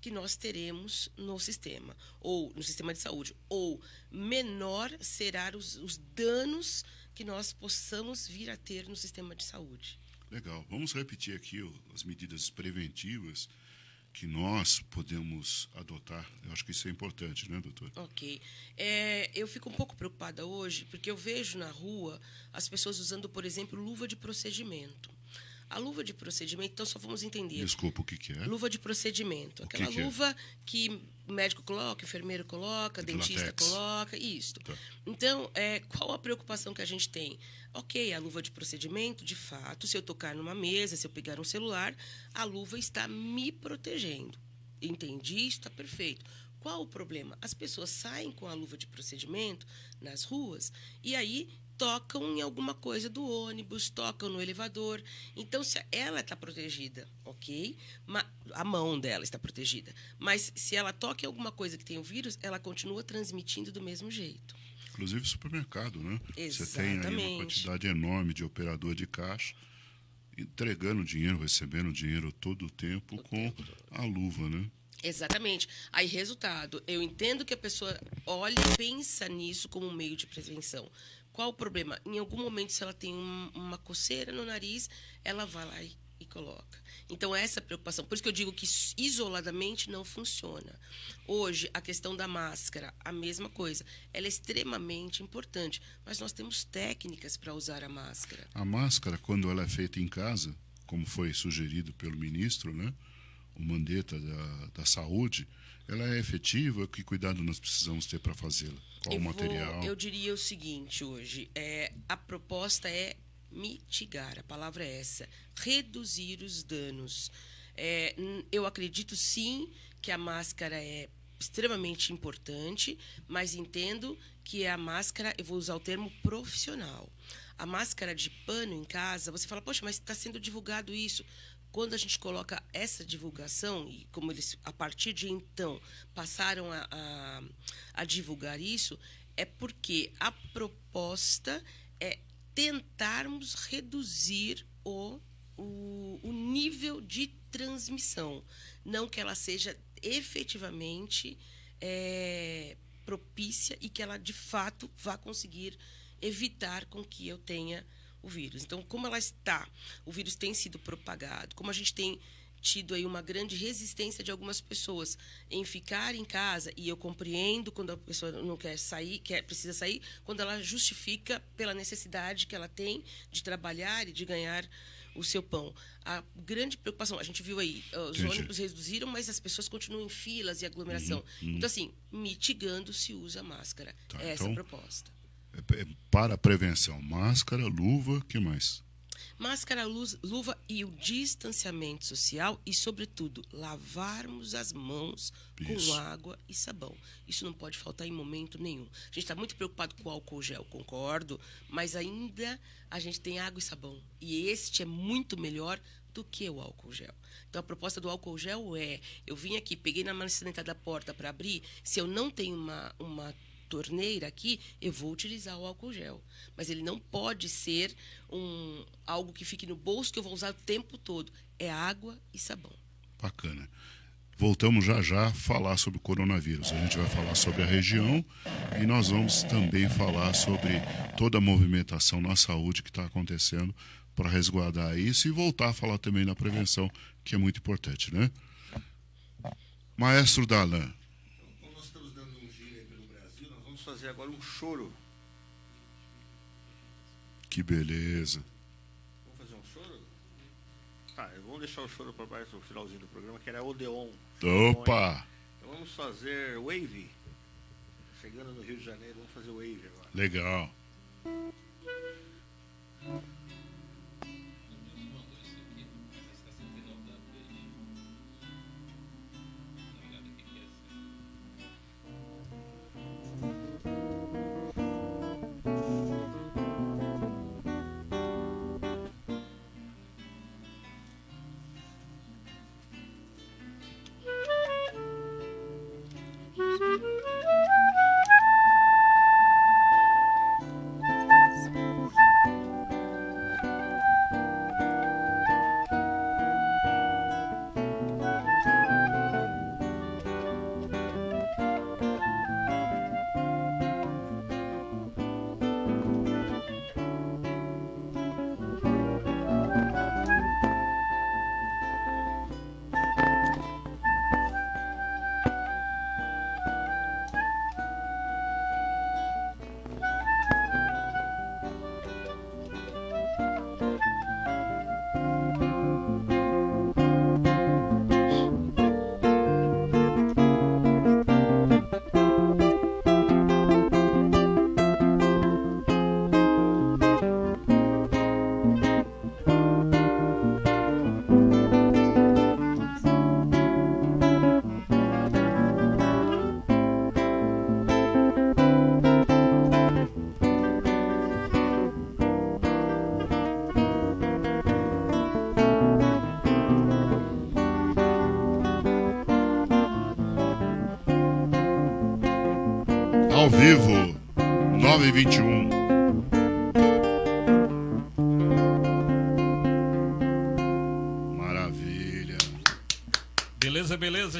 Speaker 4: que nós teremos no sistema, ou no sistema de saúde, ou menor serão os danos que nós possamos vir a ter no sistema de saúde.
Speaker 3: Legal. Vamos repetir aqui as medidas preventivas que nós podemos adotar. Eu acho que isso é importante, né, doutor?
Speaker 4: Ok. Eu fico um pouco preocupada hoje, porque eu vejo na rua as pessoas usando, por exemplo, luva de procedimento. A luva de procedimento, então só vamos entender.
Speaker 3: Desculpa, o que é?
Speaker 4: Luva de procedimento. Aquela luva que o médico coloca, o enfermeiro coloca, dentista
Speaker 3: latex.
Speaker 4: Coloca, isso.
Speaker 3: Tá.
Speaker 4: Então, qual a preocupação que a gente tem? Ok, a luva de procedimento, de fato, se eu tocar numa mesa, se eu pegar um celular, a luva está me protegendo. Entendi, isso está perfeito. Qual o problema? As pessoas saem com a luva de procedimento nas ruas e aí tocam em alguma coisa do ônibus, tocam no elevador. Então, se ela está protegida, ok? A mão dela está protegida. Mas se ela toca em alguma coisa que tem o vírus, ela continua transmitindo do mesmo jeito.
Speaker 3: Inclusive supermercado, né?
Speaker 4: Exatamente.
Speaker 3: Você tem aí uma quantidade enorme de operador de caixa, entregando dinheiro, recebendo dinheiro todo o tempo com a luva, né?
Speaker 4: Exatamente. Aí, resultado, eu entendo que a pessoa olha e pensa nisso como um meio de prevenção. Qual o problema? Em algum momento, se ela tem uma coceira no nariz, ela vai lá e coloca. Então, essa é a preocupação. Por isso que eu digo que isoladamente não funciona. Hoje, a questão da máscara, a mesma coisa. Ela é extremamente importante, mas nós temos técnicas para usar a máscara.
Speaker 3: A máscara, quando ela é feita em casa, como foi sugerido pelo ministro, né, o Mandetta da Saúde, ela é efetiva? Que cuidado nós precisamos ter para fazê-la? Qual o material?
Speaker 4: Eu diria o seguinte hoje, a proposta é mitigar, a palavra é essa, reduzir os danos. Eu acredito sim que a máscara é extremamente importante, mas entendo que a máscara, eu vou usar o termo profissional. A máscara de pano em casa, você fala, poxa, mas está sendo divulgado isso. Quando a gente coloca essa divulgação, e como eles, a partir de então, passaram a divulgar isso, é porque a proposta é tentarmos reduzir o nível de transmissão. Não que ela seja efetivamente propícia e que ela, de fato, vá conseguir evitar com que eu tenha o vírus. Então, como ela está, o vírus tem sido propagado, como a gente tem tido aí uma grande resistência de algumas pessoas em ficar em casa, e eu compreendo quando a pessoa não quer sair, precisa sair, quando ela justifica pela necessidade que ela tem de trabalhar e de ganhar o seu pão. A grande preocupação, a gente viu aí, os ônibus reduziram, mas as pessoas continuam em filas e aglomeração. Então, assim, mitigando se usa máscara.
Speaker 3: Tá,
Speaker 4: essa é a proposta.
Speaker 3: Para a prevenção, máscara, luva, que mais?
Speaker 4: Máscara, luva e o distanciamento social e, sobretudo, lavarmos as mãos com água e sabão. Isso não pode faltar em momento nenhum. A gente está muito preocupado com o álcool gel, concordo, mas ainda a gente tem água e sabão. E este é muito melhor do que o álcool gel. Então, a proposta do álcool gel eu vim aqui, peguei na maçaneta da porta para abrir, se eu não tenho uma torneira aqui, eu vou utilizar o álcool gel. Mas ele não pode ser algo que fique no bolso que eu vou usar o tempo todo. É água e sabão.
Speaker 3: Bacana. Voltamos já a falar sobre o coronavírus. A gente vai falar sobre a região e nós vamos também falar sobre toda a movimentação na saúde que está acontecendo para resguardar isso e voltar a falar também na prevenção, que é muito importante, né? Maestro Darlan.
Speaker 5: Fazer agora um choro.
Speaker 3: Que beleza.
Speaker 5: Vamos fazer um choro? Tá, vamos deixar o choro para baixo no finalzinho do programa, que era Odeon.
Speaker 3: Opa!
Speaker 5: Então vamos fazer Wave. Chegando no Rio de Janeiro, vamos fazer Wave agora.
Speaker 3: Legal. Ao vivo, 9h21.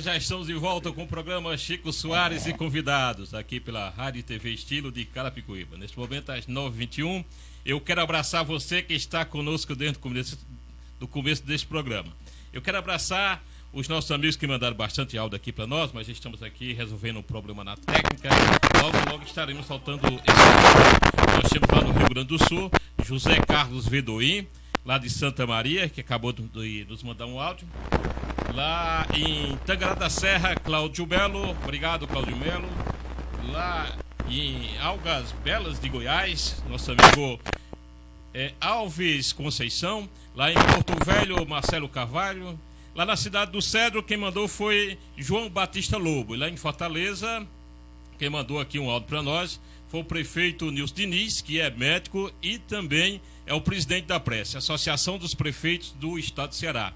Speaker 2: já estamos de volta com o programa Chico Soares e convidados, aqui pela Rádio e TV Estilo de Carapicuíba. Neste momento, às 9h21, eu quero abraçar você que está conosco dentro do começo deste programa. Eu quero abraçar os nossos amigos que mandaram bastante áudio aqui para nós, mas estamos aqui resolvendo um problema na técnica. Logo estaremos soltando esse áudio. Nós temos lá no Rio Grande do Sul, José Carlos Vedoim, lá de Santa Maria, que acabou de nos mandar um áudio. Lá em Tangará da Serra, Cláudio Melo. Obrigado, Cláudio Melo. Lá em Algas Belas de Goiás, nosso amigo Alves Conceição. Lá em Porto Velho, Marcelo Carvalho. Lá na cidade do Cedro, quem mandou foi João Batista Lobo. E lá em Fortaleza, quem mandou aqui um áudio para nós foi o prefeito Nilson Diniz, que é médico e também é o presidente da Prece, Associação dos Prefeitos do Estado do Ceará.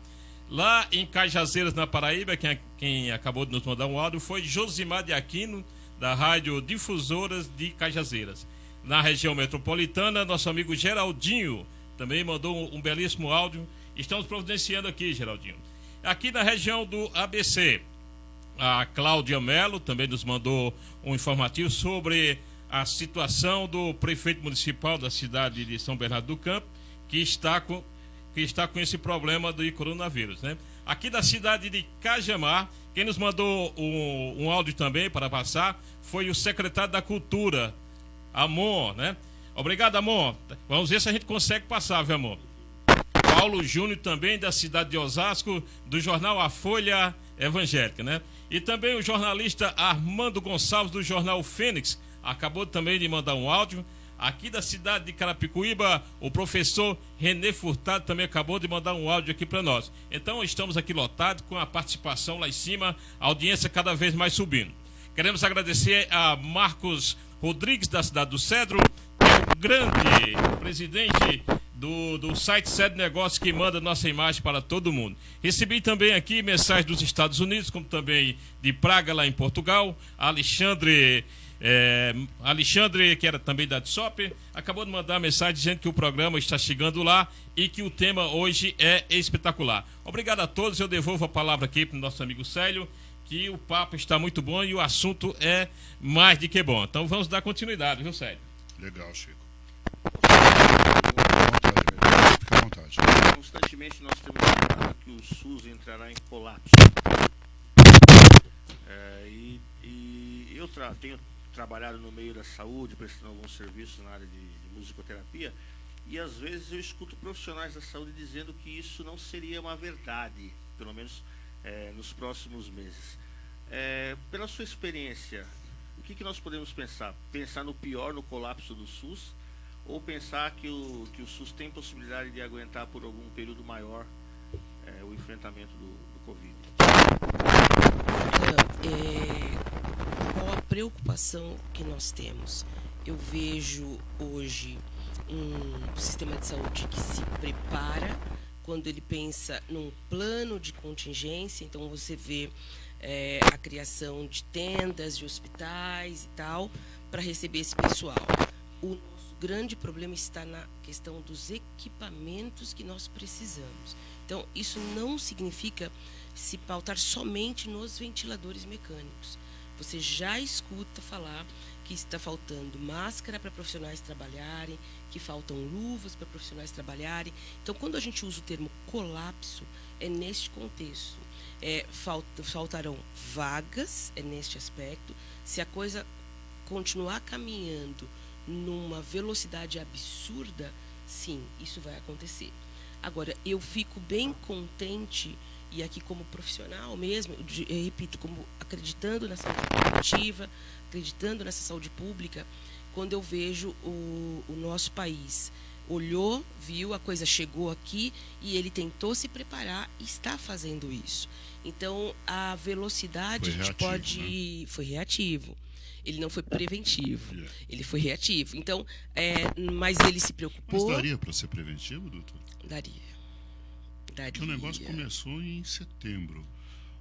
Speaker 2: Lá em Cajazeiras, na Paraíba, quem acabou de nos mandar um áudio foi Josimar de Aquino, da Rádio Difusoras de Cajazeiras. Na região metropolitana, nosso amigo Geraldinho também mandou um belíssimo áudio. Estamos providenciando aqui, Geraldinho. Aqui na região do ABC, a Cláudia Melo também nos mandou um informativo sobre a situação do prefeito municipal da cidade de São Bernardo do Campo, que está com esse problema do coronavírus, né? Aqui da cidade de Cajamar, quem nos mandou um áudio também para passar foi o secretário da Cultura, Amon, né? Obrigado, Amon. Vamos ver se a gente consegue passar, viu, Amon? Paulo Júnior também da cidade de Osasco, do jornal A Folha Evangélica, né? E também o jornalista Armando Gonçalves do jornal Fênix acabou também de mandar um áudio. Aqui da cidade de Carapicuíba, o professor René Furtado também acabou de mandar um áudio aqui para nós. Então estamos aqui lotados com a participação lá em cima, a audiência cada vez mais subindo. Queremos agradecer a Marcos Rodrigues da cidade do Cedro, que é o grande presidente do site Cedro Negócios, que manda nossa imagem para todo mundo. Recebi também aqui mensagens dos Estados Unidos, como também de Praga, lá em Portugal. Alexandre, que era também da DSOP, acabou de mandar mensagem dizendo que o programa está chegando lá e que o tema hoje é espetacular. Obrigado a todos, eu devolvo a palavra aqui para o nosso amigo Célio, que o papo está muito bom e o assunto é mais de que bom. Então vamos dar continuidade, viu, Célio?
Speaker 3: Legal, Chico. Fica à vontade.
Speaker 5: Constantemente nós temos falado que o SUS entrará em colapso. Eu tenho trabalhado no meio da saúde, prestando alguns serviços na área de musicoterapia, e às vezes eu escuto profissionais da saúde dizendo que isso não seria uma verdade, pelo menos nos próximos meses. Pela sua experiência, o que nós podemos pensar? Pensar no pior, no colapso do SUS, ou pensar que o SUS tem possibilidade de aguentar por algum período maior o enfrentamento do Covid?
Speaker 4: Qual a preocupação que nós temos? Eu vejo hoje um sistema de saúde que se prepara quando ele pensa num plano de contingência. Então você vê a criação de tendas, de hospitais e tal, para receber esse pessoal. O nosso grande problema está na questão dos equipamentos que nós precisamos. Então, isso não significa se pautar somente nos ventiladores mecânicos. Você já escuta falar que está faltando máscara para profissionais trabalharem, que faltam luvas para profissionais trabalharem. Então, quando a gente usa o termo colapso, é neste contexto. Faltarão vagas, é neste aspecto. Se a coisa continuar caminhando numa velocidade absurda, sim, isso vai acontecer. Agora, eu fico bem contente, e aqui como profissional mesmo, eu repito, como acreditando na saúde coletiva, acreditando nessa saúde pública, quando eu vejo o nosso país olhou, viu, a coisa chegou aqui e ele tentou se preparar e está fazendo isso. Então, a velocidade foi reativo. Ele não foi preventivo, ele foi reativo. Então, mas ele se preocupou.
Speaker 3: Mas daria para ser preventivo, doutor?
Speaker 4: Daria.
Speaker 3: Porque o negócio começou em setembro.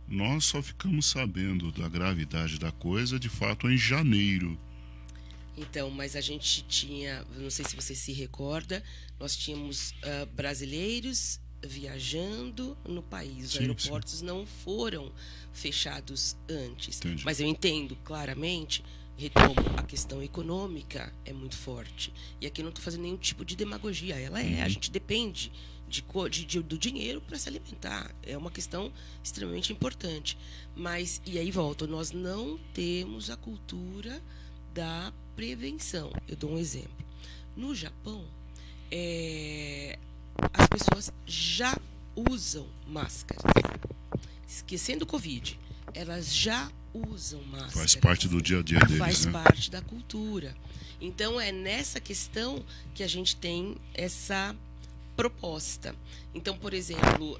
Speaker 3: Nós só ficamos sabendo da gravidade da coisa, de fato, em janeiro.
Speaker 4: Então, mas a gente tinha, não sei se você se recorda, nós tínhamos brasileiros viajando no país. Os
Speaker 3: Sim,
Speaker 4: aeroportos não foram fechados antes.
Speaker 3: Entendi.
Speaker 4: Mas eu entendo claramente, retomo, a questão econômica é muito forte. E aqui eu não estou fazendo nenhum tipo de demagogia. A gente depende do dinheiro para se alimentar. É uma questão extremamente importante. Mas, e aí volto, nós não temos a cultura da prevenção. Eu dou um exemplo. No Japão, as pessoas já usam máscaras. Esquecendo o Covid, elas já usam máscaras.
Speaker 3: Faz parte do dia a dia deles,
Speaker 4: Faz
Speaker 3: né?
Speaker 4: parte da cultura. Então, é nessa questão que a gente tem essa proposta. Então, por exemplo,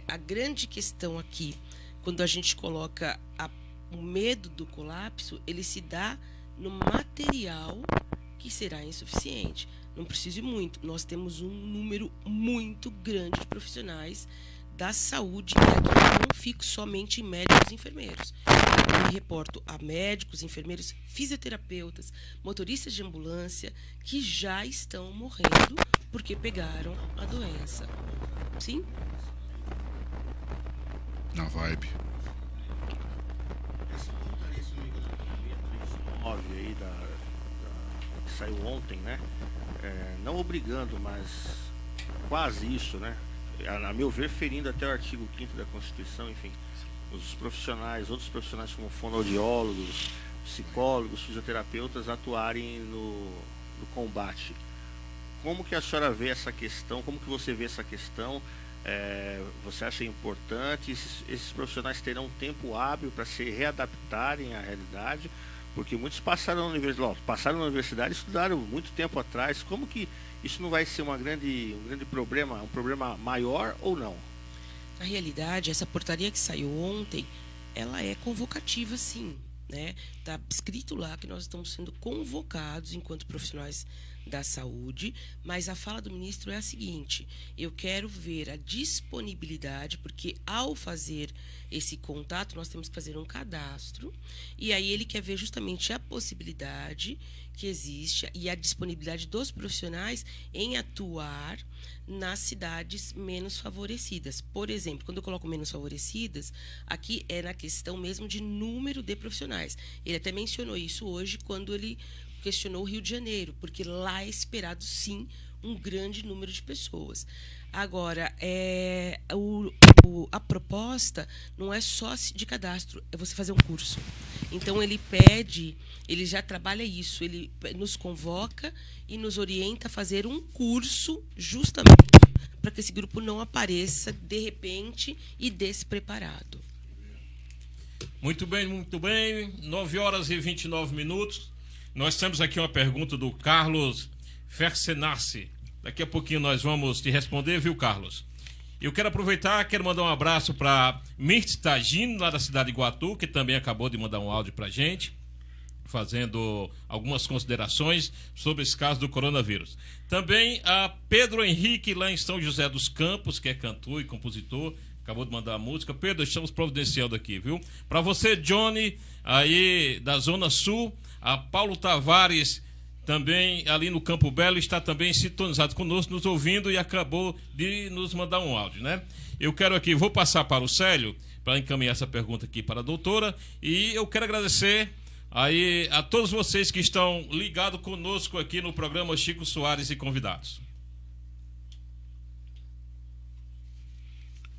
Speaker 4: a grande questão aqui, quando a gente coloca o medo do colapso, ele se dá no material que será insuficiente. Não precisa ir muito. Nós temos um número muito grande de profissionais da saúde, e aqui eu não fico somente em médicos e enfermeiros. Eu me reporto a médicos, enfermeiros, fisioterapeutas, motoristas de ambulância que já estão morrendo porque pegaram a doença. Sim?
Speaker 3: Na vibe.
Speaker 5: Essa portaria, se não me engano, 309 aí que saiu ontem, né? Não obrigando, mas quase isso, né? A meu ver, ferindo até o artigo 5º da Constituição, enfim, os profissionais, outros profissionais como fonoaudiólogos, psicólogos, fisioterapeutas atuarem no combate. Como que a senhora vê essa questão? Como que você vê essa questão? Você acha importante? Esses profissionais terão tempo hábil para se readaptarem à realidade? Porque muitos passaram na universidade, estudaram muito tempo atrás. Como que isso não vai ser um grande problema, um problema maior ou não?
Speaker 4: Na realidade, essa portaria que saiu ontem, ela é convocativa, sim, né? Está escrito lá que nós estamos sendo convocados enquanto profissionais da saúde, mas a fala do ministro é a seguinte: eu quero ver a disponibilidade, porque ao fazer esse contato nós temos que fazer um cadastro, e aí ele quer ver justamente a possibilidade que existe e a disponibilidade dos profissionais em atuar nas cidades menos favorecidas. Por exemplo, quando eu coloco menos favorecidas, aqui é na questão mesmo de número de profissionais. Ele até mencionou isso hoje quando ele questionou o Rio de Janeiro, porque lá é esperado, sim, um grande número de pessoas. Agora, a proposta não é só de cadastro, é você fazer um curso. Então, ele já trabalha isso, ele nos convoca e nos orienta a fazer um curso justamente para que esse grupo não apareça de repente e despreparado.
Speaker 2: Muito bem, muito bem. 9h29. Nós temos aqui uma pergunta do Carlos Fersenassi. Daqui a pouquinho nós vamos te responder, viu, Carlos? Eu quero aproveitar, quero mandar um abraço para Mirth Tagino, lá da cidade de Iguatu, que também acabou de mandar um áudio para a gente, fazendo algumas considerações sobre esse caso do coronavírus. Também a Pedro Henrique, lá em São José dos Campos, que é cantor e compositor, acabou de mandar a música. Pedro, estamos providenciando aqui, viu? Para você, Johnny, aí da Zona Sul, a Paulo Tavares, também ali no Campo Belo, está também sintonizado conosco, nos ouvindo e acabou de nos mandar um áudio, né? Eu quero aqui, vou passar para o Célio, para encaminhar essa pergunta aqui para a doutora, e eu quero agradecer aí a todos vocês que estão ligados conosco aqui no programa Chico Soares e Convidados.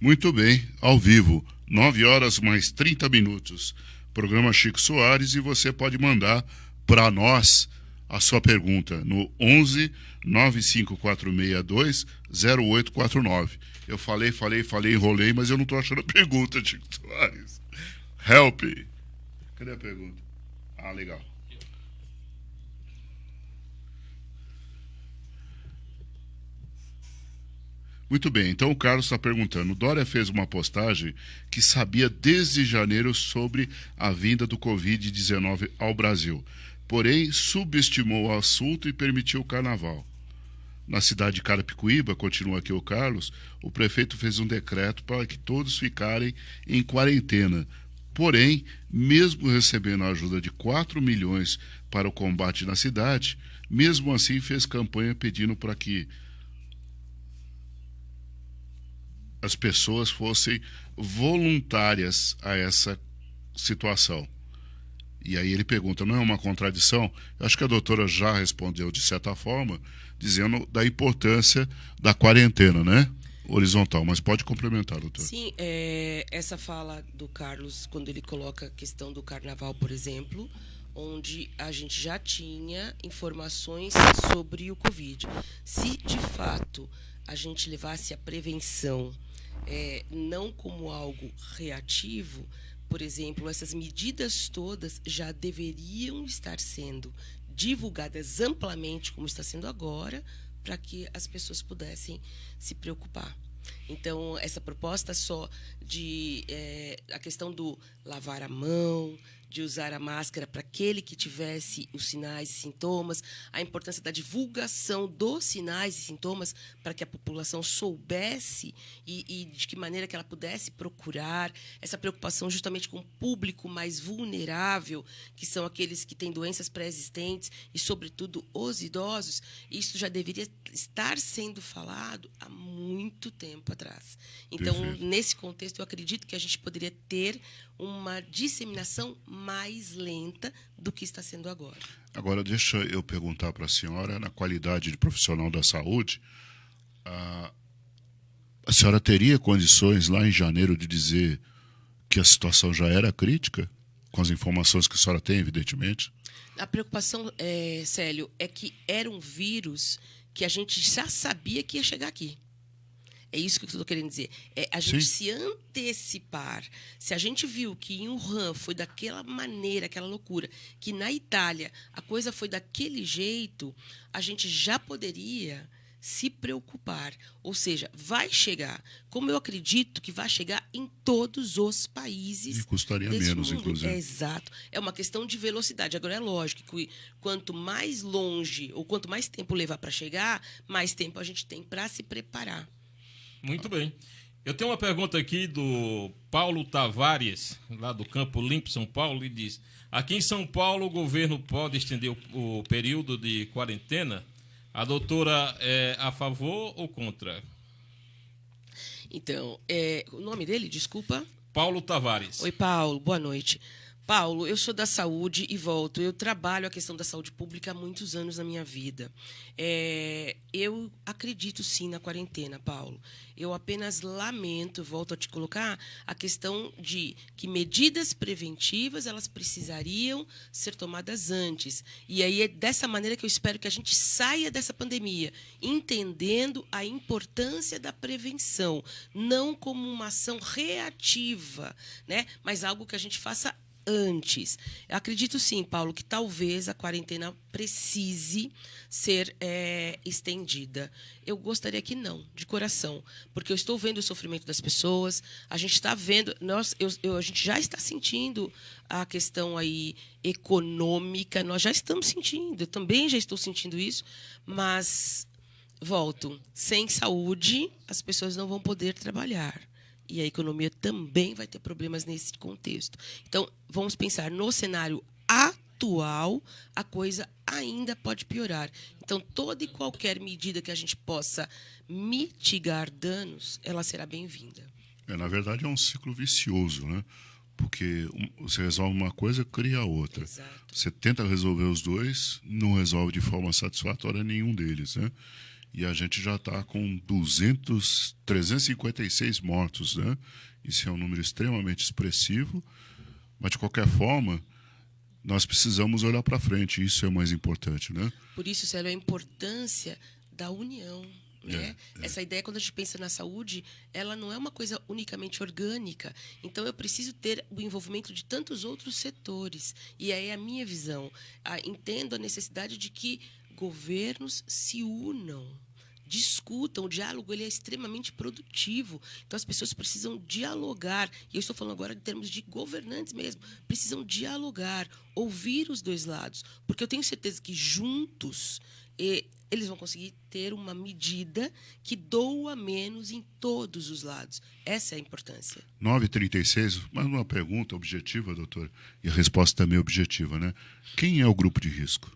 Speaker 3: Muito bem, ao vivo, 9h mais 30. Programa Chico Soares, e você pode mandar para nós a sua pergunta no 11 95462 0849. Eu falei, enrolei, mas eu não estou achando a pergunta, Chico Soares. Help! Cadê a pergunta? Ah, legal. Muito bem, então o Carlos está perguntando. O Dória fez uma postagem que sabia desde janeiro sobre a vinda do Covid-19 ao Brasil, porém subestimou o assunto e permitiu o carnaval. Na cidade de Carapicuíba, continua aqui o Carlos, o prefeito fez um decreto para que todos ficarem em quarentena. Porém, mesmo recebendo a ajuda de 4 milhões para o combate na cidade, mesmo assim fez campanha pedindo para que as pessoas fossem voluntárias a essa situação. E aí ele pergunta, não é uma contradição? Eu acho que a doutora já respondeu de certa forma, dizendo da importância da quarentena, né? Horizontal, mas pode complementar, doutor.
Speaker 4: Sim, essa fala do Carlos, quando ele coloca a questão do carnaval, por exemplo, onde a gente já tinha informações sobre o Covid. Se, de fato, a gente levasse a prevenção não como algo reativo, por exemplo, essas medidas todas já deveriam estar sendo divulgadas amplamente, como está sendo agora, para que as pessoas pudessem se preocupar. Então, essa proposta só de a questão do lavar a mão, de usar a máscara para aquele que tivesse os sinais e sintomas, a importância da divulgação dos sinais e sintomas para que a população soubesse e de que maneira que ela pudesse procurar, essa preocupação justamente com o público mais vulnerável, que são aqueles que têm doenças pré-existentes e, sobretudo, os idosos, isso já deveria estar sendo falado há muito tempo atrás. Então,
Speaker 3: Perfeito.
Speaker 4: nesse contexto, eu acredito que a gente poderia ter uma disseminação mais lenta do que está sendo agora.
Speaker 3: Agora, deixa eu perguntar para a senhora, na qualidade de profissional da saúde, a senhora teria condições lá em janeiro de dizer que a situação já era crítica? Com as informações que a senhora tem, evidentemente.
Speaker 4: A preocupação, Célio, é que era um vírus que a gente já sabia que ia chegar aqui. É isso que eu estou querendo dizer. A gente se antecipar. Se a gente viu que em Wuhan foi daquela maneira, aquela loucura, que na Itália a coisa foi daquele jeito, a gente já poderia se preocupar. Ou seja, vai chegar. Como eu acredito que vai chegar em todos os países.
Speaker 3: E custaria
Speaker 4: desse
Speaker 3: menos,
Speaker 4: mundo.
Speaker 3: inclusive.
Speaker 4: Exato. É uma questão de velocidade. Agora, é lógico que quanto mais longe ou quanto mais tempo levar para chegar, mais tempo a gente tem para se preparar.
Speaker 2: Muito bem. Eu tenho uma pergunta aqui do Paulo Tavares, lá do Campo Limpo, São Paulo, e diz: aqui em São Paulo o governo pode estender o período de quarentena? A doutora é a favor ou contra?
Speaker 4: Então, o nome dele, desculpa?
Speaker 2: Paulo Tavares.
Speaker 4: Oi, Paulo, boa noite. Paulo, eu sou da saúde e volto. Eu trabalho a questão da saúde pública há muitos anos na minha vida. Eu acredito, sim, na quarentena, Paulo. Eu apenas lamento, volto a te colocar, a questão de que medidas preventivas elas precisariam ser tomadas antes. E aí é dessa maneira que eu espero que a gente saia dessa pandemia, entendendo a importância da prevenção, não como uma ação reativa, né? Mas algo que a gente faça antes. Eu acredito sim, Paulo, que talvez a quarentena precise ser estendida. Eu gostaria que não, de coração, porque eu estou vendo o sofrimento das pessoas, a gente está vendo, a gente já está sentindo a questão aí econômica, nós já estamos sentindo, eu também já estou sentindo isso, mas, volto, sem saúde as pessoas não vão poder trabalhar. E a economia também vai ter problemas nesse contexto. Então, vamos pensar no cenário atual, a coisa ainda pode piorar. Então, toda e qualquer medida que a gente possa mitigar danos, ela será bem-vinda.
Speaker 3: Na verdade, é um ciclo vicioso, né? Porque você resolve uma coisa, cria outra.
Speaker 4: Exato.
Speaker 3: Você tenta resolver os dois, não resolve de forma satisfatória nenhum deles, né? E a gente já está com 356 mortos, né? Isso é um número extremamente expressivo, mas, de qualquer forma, nós precisamos olhar para frente, isso é o mais importante, né?
Speaker 4: Por isso, Célio, a importância da união. Né? Essa ideia, quando a gente pensa na saúde, ela não é uma coisa unicamente orgânica. Então, eu preciso ter o envolvimento de tantos outros setores. E aí é a minha visão. Entendo a necessidade de que governos se unam, discutam. O diálogo ele é extremamente produtivo. Então, as pessoas precisam dialogar. E eu estou falando agora em termos de governantes mesmo. Precisam dialogar, ouvir os dois lados. Porque eu tenho certeza que juntos eles vão conseguir ter uma medida que doa menos em todos os lados. Essa é a importância.
Speaker 3: 9h36, mais uma pergunta objetiva, doutora. E a resposta também é objetiva, né? Quem é o grupo de risco?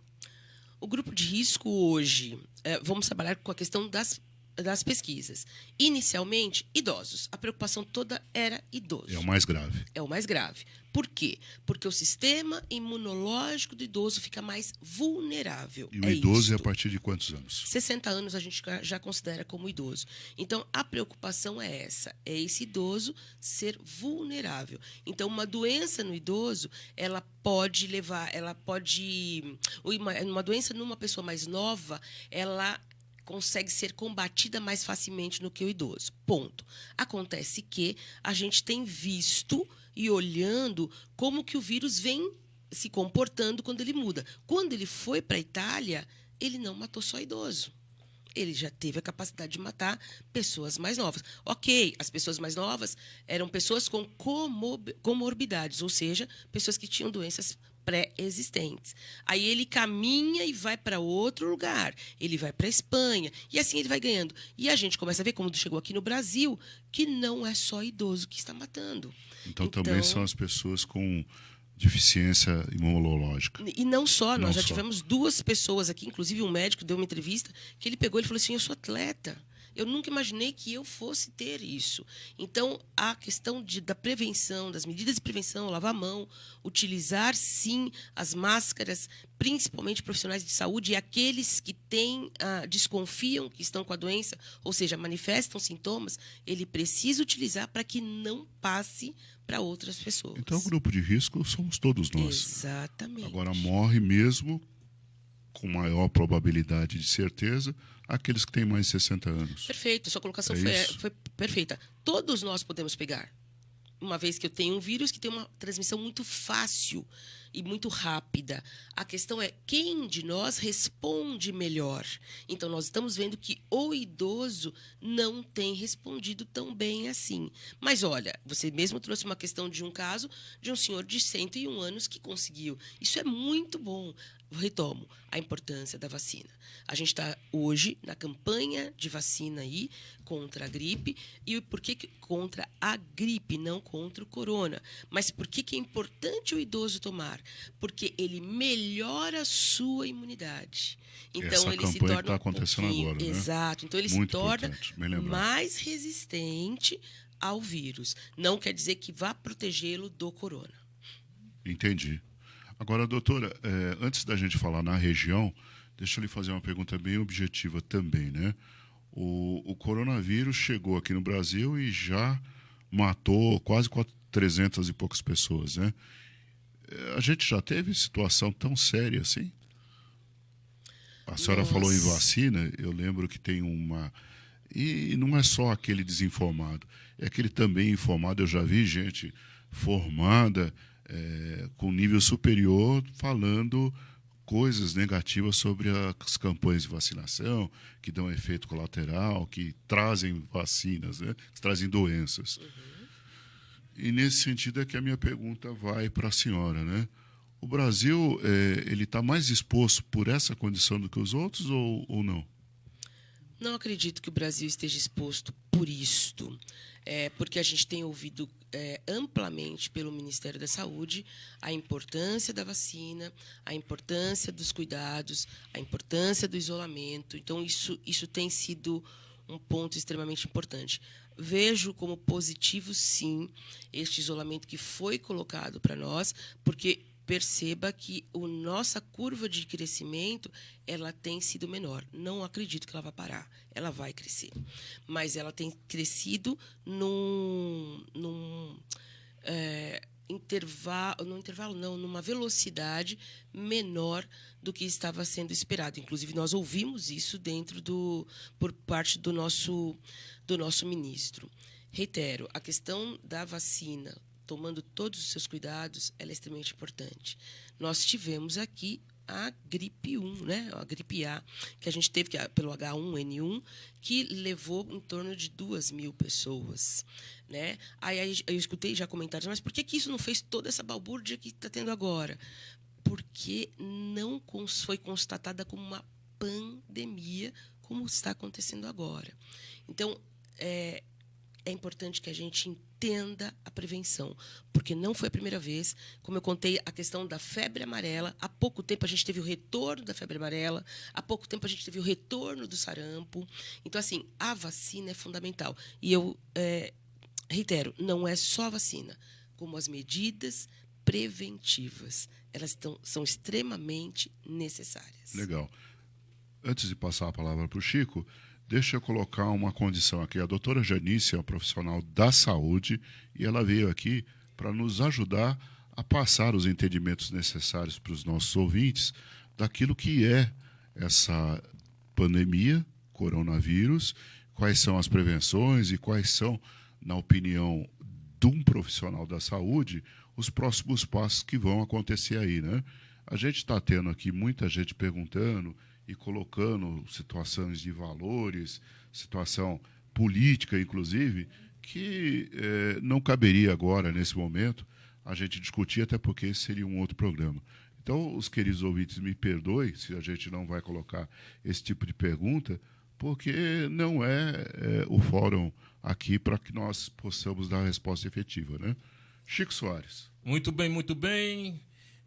Speaker 4: O grupo de risco hoje, vamos trabalhar com a questão das das pesquisas. Inicialmente, idosos. A preocupação toda era idoso.
Speaker 3: É o mais grave.
Speaker 4: É o mais grave. Por quê? Porque o sistema imunológico do idoso fica mais vulnerável.
Speaker 3: E o idoso é a
Speaker 4: isto.
Speaker 3: partir de quantos anos?
Speaker 4: 60 anos a gente já considera como idoso. Então, a preocupação é essa, é esse idoso ser vulnerável. Então, uma doença no idoso, ela pode levar, uma doença numa pessoa mais nova, ela consegue ser combatida mais facilmente do que o idoso. Ponto. Acontece que a gente tem visto e olhando como que o vírus vem se comportando quando ele muda. Quando ele foi para a Itália, ele não matou só idoso. Ele já teve a capacidade de matar pessoas mais novas. Ok, as pessoas mais novas eram pessoas com comorbidades, ou seja, pessoas que tinham doenças pré-existentes. Aí ele caminha e vai para outro lugar. Ele vai para a Espanha. E assim ele vai ganhando. E a gente começa a ver, como chegou aqui no Brasil, que não é só idoso que está matando.
Speaker 3: Então também são as pessoas com deficiência imunológica.
Speaker 4: E não só, nós já
Speaker 3: só.
Speaker 4: tivemos 2 pessoas aqui, inclusive um médico deu uma entrevista, que ele pegou e falou assim, eu sou atleta, eu nunca imaginei que eu fosse ter isso. Então, a questão da prevenção, das medidas de prevenção, lavar a mão, utilizar, sim, as máscaras, principalmente profissionais de saúde, e aqueles que desconfiam que estão com a doença, ou seja, manifestam sintomas, ele precisa utilizar para que não passe para outras pessoas.
Speaker 3: Então, o grupo de risco somos todos nós.
Speaker 4: Exatamente.
Speaker 3: Agora, morre mesmo, com maior probabilidade de certeza, aqueles que têm mais de 60 anos.
Speaker 4: Perfeito, sua colocação
Speaker 3: É
Speaker 4: foi perfeita. Todos nós podemos pegar. Uma vez que eu tenho um vírus que tem uma transmissão muito fácil e muito rápida. A questão é quem de nós responde melhor. Então, nós estamos vendo que o idoso não tem respondido tão bem assim. Mas, olha, você mesmo trouxe uma questão de um caso de um senhor de 101 anos que conseguiu. Isso é muito bom. Retomo a importância da vacina. A gente está hoje na campanha de vacina aí contra a gripe. E por que contra a gripe, não contra o corona? Mas por que é importante o idoso tomar? Porque ele melhora a sua imunidade. Então,
Speaker 3: Essa
Speaker 4: ele se
Speaker 3: campanha
Speaker 4: torna
Speaker 3: que tá acontecendo agora, né?
Speaker 4: Exato. Então, ele
Speaker 3: Muito
Speaker 4: se torna
Speaker 3: importante, bem lembrado.
Speaker 4: mais resistente ao vírus. Não quer dizer que vá protegê-lo do corona.
Speaker 3: Entendi. Agora, doutora, antes da gente falar na região, deixa eu lhe fazer uma pergunta bem objetiva também, né? O coronavírus chegou aqui no Brasil e já matou quase 300 e poucas pessoas, né? A gente já teve situação tão séria assim? A senhora falou em vacina, eu lembro que tem uma... E não é só aquele desinformado, é aquele também informado. Eu já vi gente formada, com nível superior, falando coisas negativas sobre as campanhas de vacinação, que dão efeito colateral, que trazem vacinas, né? Que trazem doenças. Uhum. E nesse sentido é que a minha pergunta vai para a senhora, né? O Brasil, ele está mais exposto por essa condição do que os outros ou não?
Speaker 4: Não acredito que o Brasil esteja exposto por isto, porque a gente tem ouvido amplamente pelo Ministério da Saúde a importância da vacina, a importância dos cuidados, a importância do isolamento. Então, isso tem sido um ponto extremamente importante. Vejo como positivo, sim, este isolamento que foi colocado para nós, porque perceba que a nossa curva de crescimento ela tem sido menor. Não acredito que ela vai parar. Ela vai crescer. Mas ela tem crescido numa velocidade menor do que estava sendo esperado. Inclusive, nós ouvimos isso por parte do nosso ministro. Reitero, a questão da vacina, tomando todos os seus cuidados, ela é extremamente importante. Nós tivemos aqui a gripe 1, né? A gripe A, que a gente teve pelo H1N1, que levou em torno de 2.000 pessoas. Né? Aí eu escutei já comentários, mas por que isso não fez toda essa balbúrdia que está tendo agora? Porque não foi constatada como uma pandemia, como está acontecendo agora. Então, é importante que a gente entenda a prevenção, porque não foi a primeira vez, como eu contei, a questão da febre amarela. Há pouco tempo a gente teve o retorno da febre amarela, há pouco tempo a gente teve o retorno do sarampo. Então, assim, a vacina é fundamental. E eu reitero, não é só a vacina, como as medidas preventivas. Elas são extremamente necessárias.
Speaker 3: Legal. Antes de passar a palavra para o Chico, deixa eu colocar uma condição aqui. A doutora Janice é uma profissional da saúde e ela veio aqui para nos ajudar a passar os entendimentos necessários para os nossos ouvintes daquilo que é essa pandemia, coronavírus, quais são as prevenções e quais são, na opinião de um profissional da saúde, os próximos passos que vão acontecer aí, né? A gente está tendo aqui muita gente perguntando e colocando situações de valores, situação política, inclusive, que não caberia agora, nesse momento, a gente discutir, até porque esse seria um outro programa. Então, os queridos ouvintes, me perdoem se a gente não vai colocar esse tipo de pergunta, porque não é o fórum aqui para que nós possamos dar a resposta efetiva, né? Chico Soares.
Speaker 2: Muito bem, muito bem.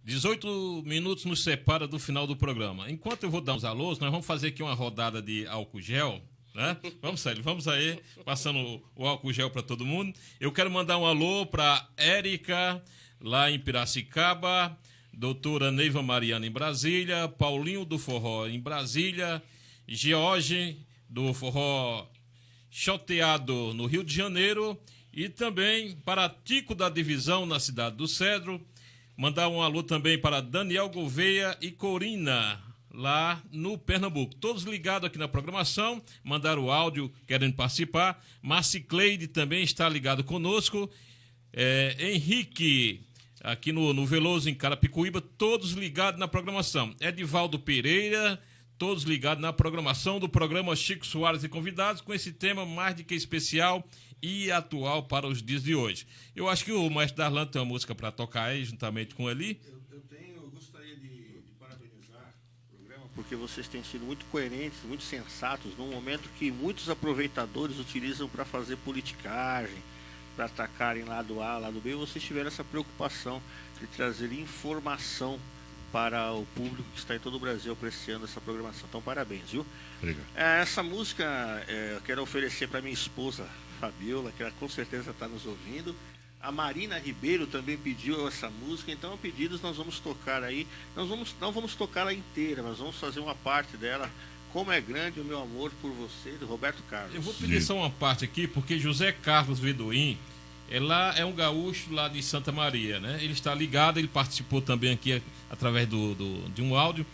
Speaker 2: 18 minutos nos separa do final do programa. Enquanto eu vou dar uns alôs, nós vamos fazer aqui uma rodada de álcool gel, né? Vamos aí, passando o álcool gel para todo mundo. Eu quero mandar um alô para Érica, lá em Piracicaba, doutora Neiva Mariana, em Brasília, Paulinho do Forró, em Brasília, George, do Forró Choteado, no Rio de Janeiro, e também para Tico da Divisão, na cidade do Cedro. Mandar um alô também para Daniel Gouveia e Corina, lá no Pernambuco. Todos ligados aqui na programação, mandaram o áudio querendo participar. Marcicleide também está ligado conosco. Henrique, aqui no Veloso, em Carapicuíba, todos ligados na programação. Edivaldo Pereira, todos ligados na programação do programa Chico Soares e Convidados, com esse tema mais do que especial e atual para os dias de hoje. Eu acho que o Maestro Darlan tem uma música para tocar aí, juntamente com ele.
Speaker 5: Eu gostaria de parabenizar o programa, porque vocês têm sido muito coerentes, muito sensatos, num momento que muitos aproveitadores utilizam para fazer politicagem, para atacarem lado A, lado B. Vocês tiveram essa preocupação de trazer informação para o público que está em todo o Brasil apreciando essa programação. Então, parabéns, viu?
Speaker 3: Obrigado.
Speaker 5: Essa música eu quero oferecer para minha esposa, Fabiola, que ela com certeza está nos ouvindo. A Marina Ribeiro também pediu essa música, então a pedidos nós vamos tocar aí. Não vamos tocar ela inteira, mas vamos fazer uma parte dela. Como é grande o meu amor por você, do Roberto Carlos.
Speaker 2: Eu vou pedir só uma parte aqui, porque José Carlos Vedoim, é um gaúcho lá de Santa Maria, né? Ele está ligado, ele participou também aqui através de um áudio.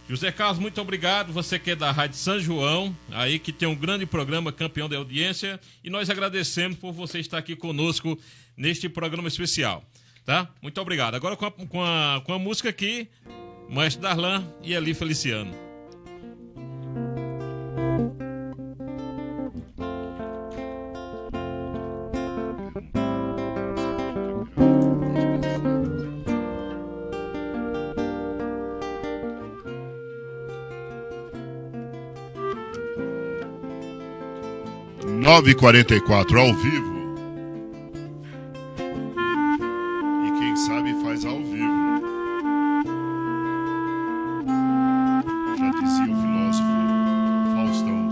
Speaker 2: José Carlos, muito obrigado. Você que é da Rádio São João, aí que tem um grande programa, campeão da audiência, e nós agradecemos por você estar aqui conosco neste programa especial, tá? Muito obrigado. Agora com a música aqui, Maestro Darlan e Eli Feliciano.
Speaker 3: Nove e 44 ao vivo. E quem sabe faz ao vivo. Já dizia o filósofo Faustão.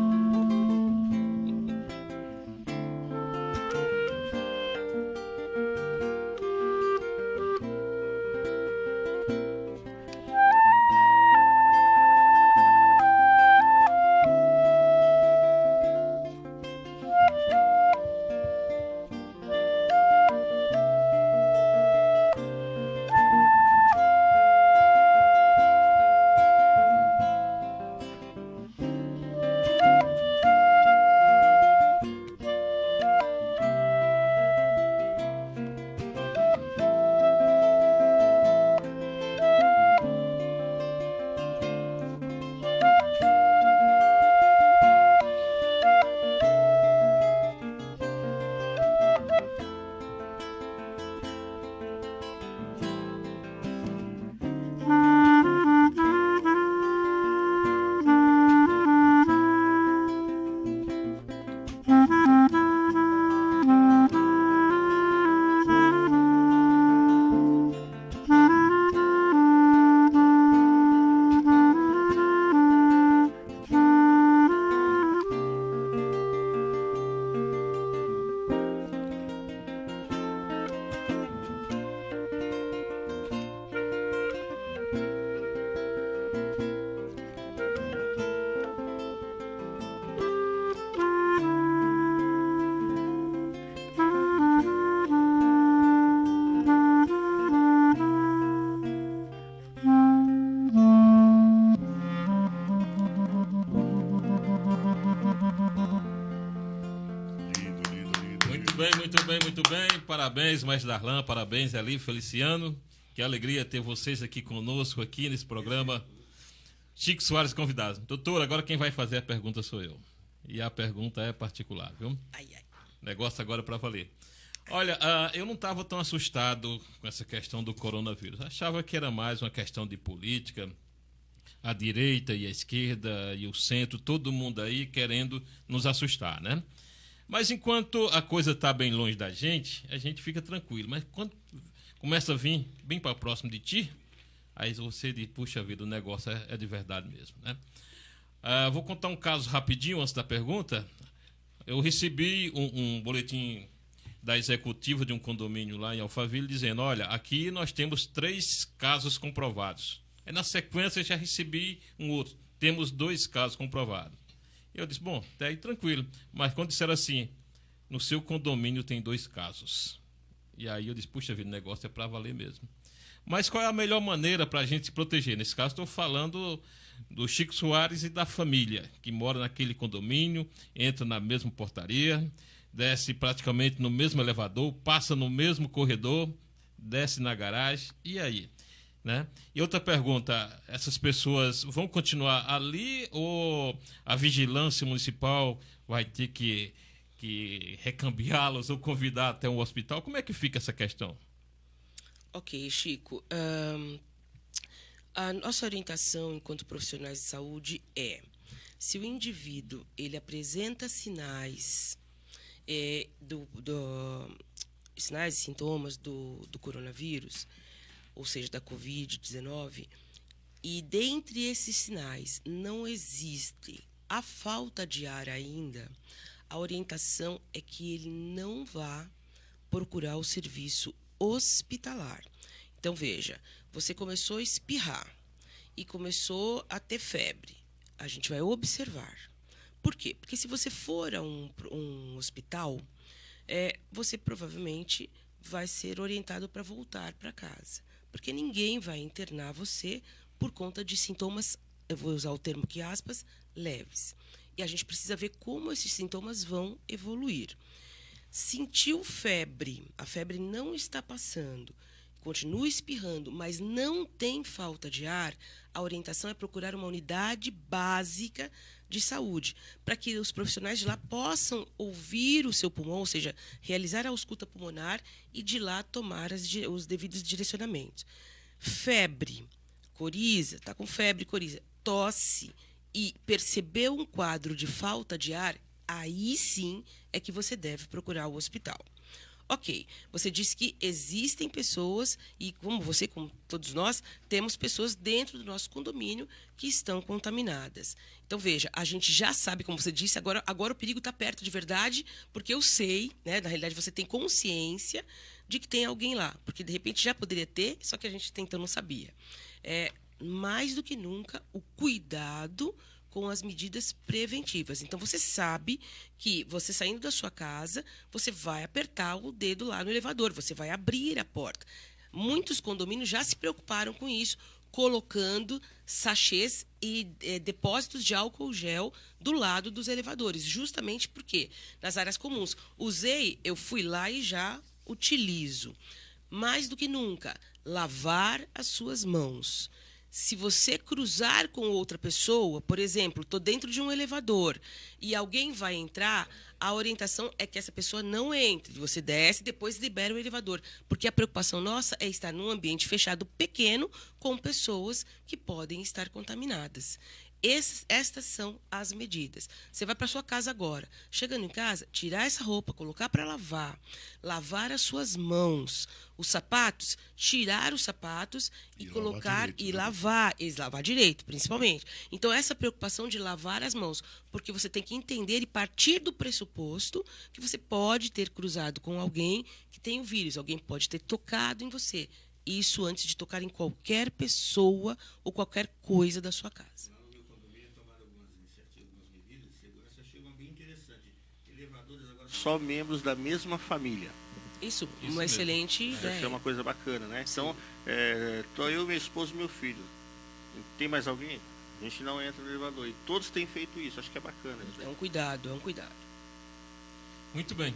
Speaker 2: muito bem, muito bem. Parabéns, Mestre Darlan, parabéns, Eli, Feliciano. Que alegria ter vocês aqui conosco, aqui nesse programa. Chico Soares convidado. Doutor, agora quem vai fazer a pergunta sou eu. E a pergunta é particular, viu?
Speaker 4: Ai, ai.
Speaker 2: Negócio agora para valer. Olha, eu não estava tão assustado com essa questão do coronavírus. Achava que era mais uma questão de política. A direita e a esquerda e o centro, todo mundo aí querendo nos assustar, né? Mas enquanto a coisa está bem longe da gente, a gente fica tranquilo. Mas quando começa a vir bem para próximo de ti, aí você diz, puxa vida, o negócio é de verdade mesmo, né? Vou contar um caso rapidinho antes da pergunta. Eu recebi um boletim da executiva de um condomínio lá em Alphaville dizendo, olha, aqui nós temos 3 casos comprovados. Aí na sequência já recebi um outro. Temos 2 casos comprovados. Eu disse, bom, até aí tranquilo. Mas quando disseram assim, no seu condomínio tem 2 casos. E aí eu disse, puxa vida, o negócio é para valer mesmo. Mas qual é a melhor maneira para a gente se proteger? Nesse caso estou falando do Chico Soares e da família, que mora naquele condomínio, entra na mesma portaria, desce praticamente no mesmo elevador, passa no mesmo corredor, desce na garagem, e aí? Né? E outra pergunta, essas pessoas vão continuar ali ou a vigilância municipal vai ter que recambiá-los ou convidar até um hospital? Como é que fica essa questão?
Speaker 4: Ok, Chico. A nossa orientação enquanto profissionais de saúde é, se o indivíduo ele apresenta sinais sinais e sintomas do coronavírus, ou seja, da Covid-19, e dentre esses sinais não existe a falta de ar ainda, a orientação é que ele não vá procurar o serviço hospitalar. Então, veja, você começou a espirrar e começou a ter febre. A gente vai observar. Por quê? Porque se você for a um hospital, você provavelmente vai ser orientado para voltar para casa. Porque ninguém vai internar você por conta de sintomas, eu vou usar o termo que aspas, leves. E a gente precisa ver como esses sintomas vão evoluir. Sentiu febre, a febre não está passando, continua espirrando, mas não tem falta de ar, a orientação é procurar uma unidade básica de saúde, para que os profissionais de lá possam ouvir o seu pulmão, ou seja, realizar a ausculta pulmonar e de lá tomar os devidos direcionamentos. Febre, coriza, está com febre, coriza, tosse e percebeu um quadro de falta de ar, aí sim é que você deve procurar o hospital. Ok, você disse que existem pessoas, e como você, como todos nós, temos pessoas dentro do nosso condomínio que estão contaminadas. Então, veja, a gente já sabe, como você disse, agora o perigo está perto de verdade, porque eu sei, né, na realidade você tem consciência de que tem alguém lá, porque de repente já poderia ter, só que a gente então não sabia. Mais do que nunca, o cuidado com as medidas preventivas. Então, você sabe que você saindo da sua casa, você vai apertar o dedo lá no elevador, você vai abrir a porta. Muitos condomínios já se preocuparam com isso, colocando sachês e depósitos de álcool gel do lado dos elevadores, justamente porque nas áreas comuns, eu fui lá e já utilizo. Mais do que nunca, lavar as suas mãos. Se você cruzar com outra pessoa, por exemplo, estou dentro de um elevador e alguém vai entrar, a orientação é que essa pessoa não entre. Você desce e depois libera o elevador. Porque a preocupação nossa é estar num ambiente fechado pequeno com pessoas que podem estar contaminadas. Estas são as medidas. Você vai para sua casa agora. Chegando em casa, tirar essa roupa, colocar para lavar. Lavar as suas mãos. Os sapatos, tirar os sapatos e colocar
Speaker 3: direito,
Speaker 4: e
Speaker 3: né?
Speaker 4: lavar. E lavar direito, principalmente. Então, essa preocupação de lavar as mãos. Porque você tem que entender e partir do pressuposto que você pode ter cruzado com alguém que tem o vírus. Alguém pode ter tocado em você. Isso antes de tocar em qualquer pessoa ou qualquer coisa da sua casa.
Speaker 5: Só membros da mesma família.
Speaker 4: Isso
Speaker 2: mesmo.
Speaker 4: uma excelente
Speaker 5: Isso
Speaker 4: ideia.
Speaker 5: é uma coisa bacana, né? Então, tô eu, minha esposa e meu filho. Tem mais alguém? A gente não entra no elevador. E todos têm feito isso. Acho que é bacana.
Speaker 4: É um cuidado, é um cuidado.
Speaker 2: Muito bem.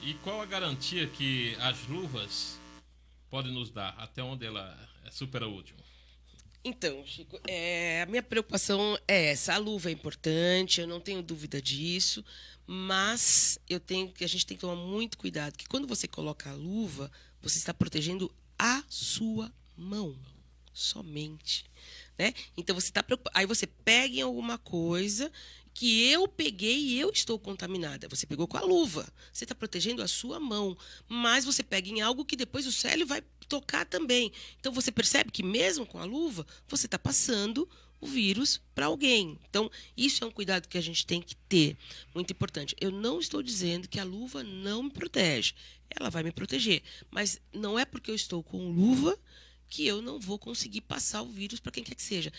Speaker 2: E qual a garantia que as luvas podem nos dar? Até onde ela é super útil?
Speaker 4: Então, Chico, a minha preocupação é essa. A luva é importante, eu não tenho dúvida disso, mas a gente tem que tomar muito cuidado, que quando você coloca a luva, você está protegendo a sua mão, somente, né? Então você está preocupado. Aí você pega em alguma coisa que eu peguei e eu estou contaminada. Você pegou com a luva, você está protegendo a sua mão, mas você pega em algo que depois o Célio vai tocar também. Então você percebe que mesmo com a luva, você está passando o vírus para alguém. Então, isso é um cuidado que a gente tem que ter, muito importante. Eu não estou dizendo que a luva não me protege. Ela vai me proteger, mas não é porque eu estou com luva que eu não vou conseguir passar o vírus para quem quer que seja.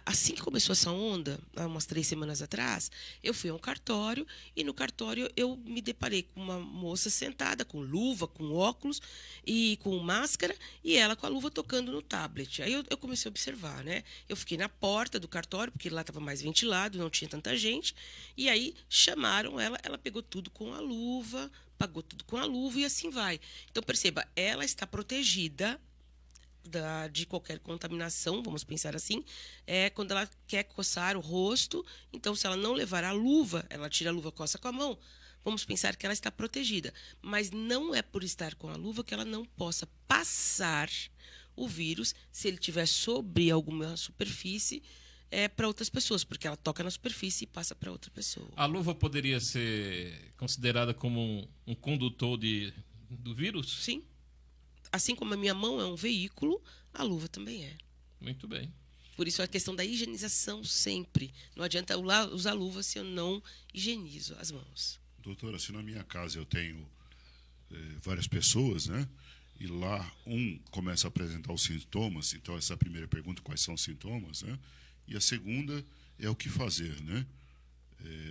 Speaker 4: Assim que começou essa onda, há umas 3 semanas atrás, eu fui a um cartório e no cartório eu me deparei com uma moça sentada com luva, com óculos e com máscara e ela com a luva tocando no tablet. Aí eu comecei a observar, né? Eu fiquei na porta do cartório, porque lá estava mais ventilado, não tinha tanta gente, e aí chamaram ela pegou tudo com a luva, pagou tudo com a luva e assim vai. Então, perceba, ela está protegida de qualquer contaminação, vamos pensar assim, quando ela quer coçar o rosto. Então, se ela não levar a luva, ela tira a luva, coça com a mão, vamos pensar que ela está protegida. Mas não é por estar com a luva que ela não possa passar o vírus, se ele estiver sobre alguma superfície, para outras pessoas, porque ela toca na superfície e passa para outra pessoa.
Speaker 2: A luva poderia ser considerada como um condutor do vírus?
Speaker 4: Sim. Assim como a minha mão é um veículo, a luva também é.
Speaker 2: Muito bem.
Speaker 4: Por isso a questão da higienização sempre. Não adianta usar luva se eu não higienizo as mãos.
Speaker 3: Doutora, se na minha casa eu tenho várias pessoas, né? E lá começa a apresentar os sintomas, então essa é a primeira pergunta, quais são os sintomas, né? E a segunda é o que fazer, né?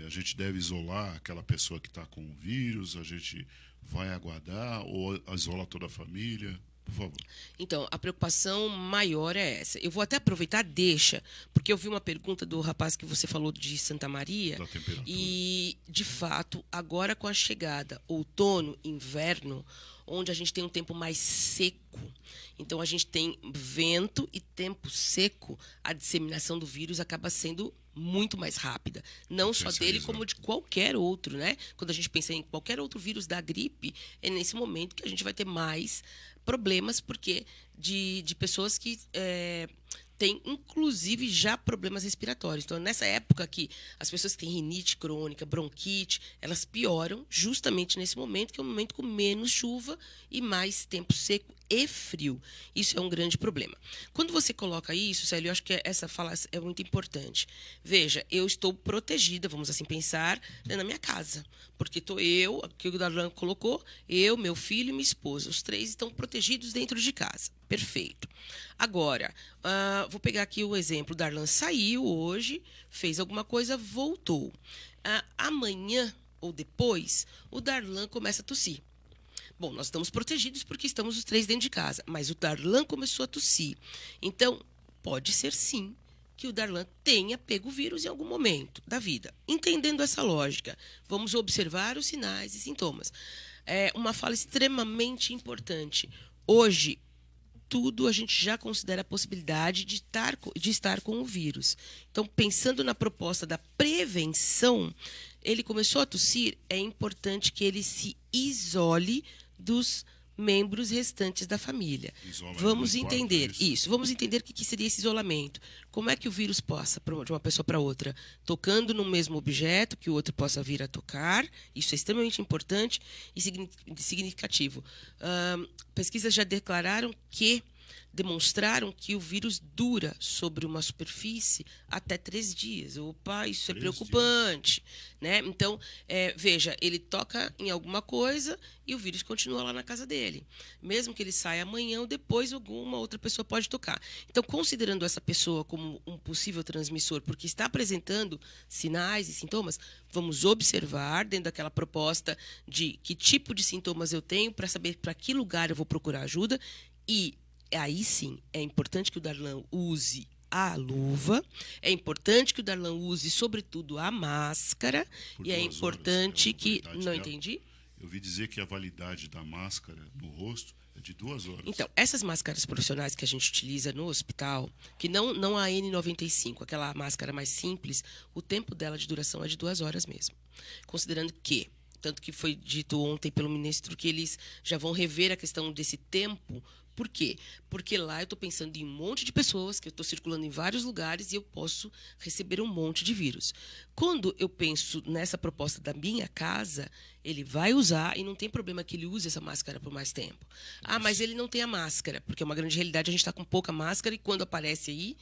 Speaker 3: A gente deve isolar aquela pessoa que está com o vírus, a gente vai aguardar ou isola toda a família? Por favor.
Speaker 4: Então, a preocupação maior é essa. Eu vou até aproveitar, porque eu vi uma pergunta do rapaz que você falou de Santa Maria.
Speaker 3: Da temperatura.
Speaker 4: E, de fato, agora com a chegada outono, inverno, onde a gente tem um tempo mais seco, então a gente tem vento e tempo seco, a disseminação do vírus acaba sendo muito mais rápida. Não só dele, como de qualquer outro, né? Quando a gente pensa em qualquer outro vírus da gripe, é nesse momento que a gente vai ter mais problemas, porque de pessoas que têm, inclusive, já problemas respiratórios. Então, nessa época que as pessoas que têm rinite crônica, bronquite, elas pioram justamente nesse momento, que é um momento com menos chuva e mais tempo seco e frio. Isso é um grande problema. Quando você coloca isso, Célio, eu acho que essa fala é muito importante. Veja, eu estou protegida, vamos assim pensar, na minha casa. Porque estou eu, aqui o Darlan colocou, eu, meu filho e minha esposa. Os 3 estão protegidos dentro de casa. Perfeito. Agora, vou pegar aqui o exemplo. O Darlan saiu hoje, fez alguma coisa, voltou. Amanhã ou depois, o Darlan começa a tossir. Bom, nós estamos protegidos porque estamos os 3 dentro de casa, mas o Darlan começou a tossir. Então, pode ser sim que o Darlan tenha pego o vírus em algum momento da vida. Entendendo essa lógica, vamos observar os sinais e sintomas. Uma fala extremamente importante. Hoje, tudo a gente já considera a possibilidade de estar com o vírus. Então, pensando na proposta da prevenção, ele começou a tossir, é importante que ele se isole dos membros restantes da família. Vamos entender isso. Vamos entender o que seria esse isolamento. Como é que o vírus passa de uma pessoa para outra? Tocando no mesmo objeto, que o outro possa vir a tocar. Isso é extremamente importante e significativo. Pesquisas já demonstraram que o vírus dura sobre uma superfície até 3 dias. Opa, isso é preocupante, né? Então, veja, ele toca em alguma coisa e o vírus continua lá na casa dele. Mesmo que ele saia amanhã ou depois, alguma outra pessoa pode tocar. Então, considerando essa pessoa como um possível transmissor, porque está apresentando sinais e sintomas, vamos observar dentro daquela proposta de que tipo de sintomas eu tenho para saber para que lugar eu vou procurar ajuda. E aí sim, é importante que o Darlan use a luva, é importante que o Darlan use, sobretudo, a máscara, e é importante que... Não entendi?
Speaker 3: Eu ouvi dizer que a validade da máscara no rosto é de 2 horas.
Speaker 4: Então, essas máscaras profissionais que a gente utiliza no hospital, que não a N95, aquela máscara mais simples, o tempo dela de duração é de 2 horas mesmo. Considerando que, tanto que foi dito ontem pelo ministro, que eles já vão rever a questão desse tempo. Por quê? Porque lá eu estou pensando em um monte de pessoas, que eu estou circulando em vários lugares e eu posso receber um monte de vírus. Quando eu penso nessa proposta da minha casa, ele vai usar e não tem problema que ele use essa máscara por mais tempo. Ah, mas ele não tem a máscara, porque é uma grande realidade, a gente está com pouca máscara e quando aparece aí,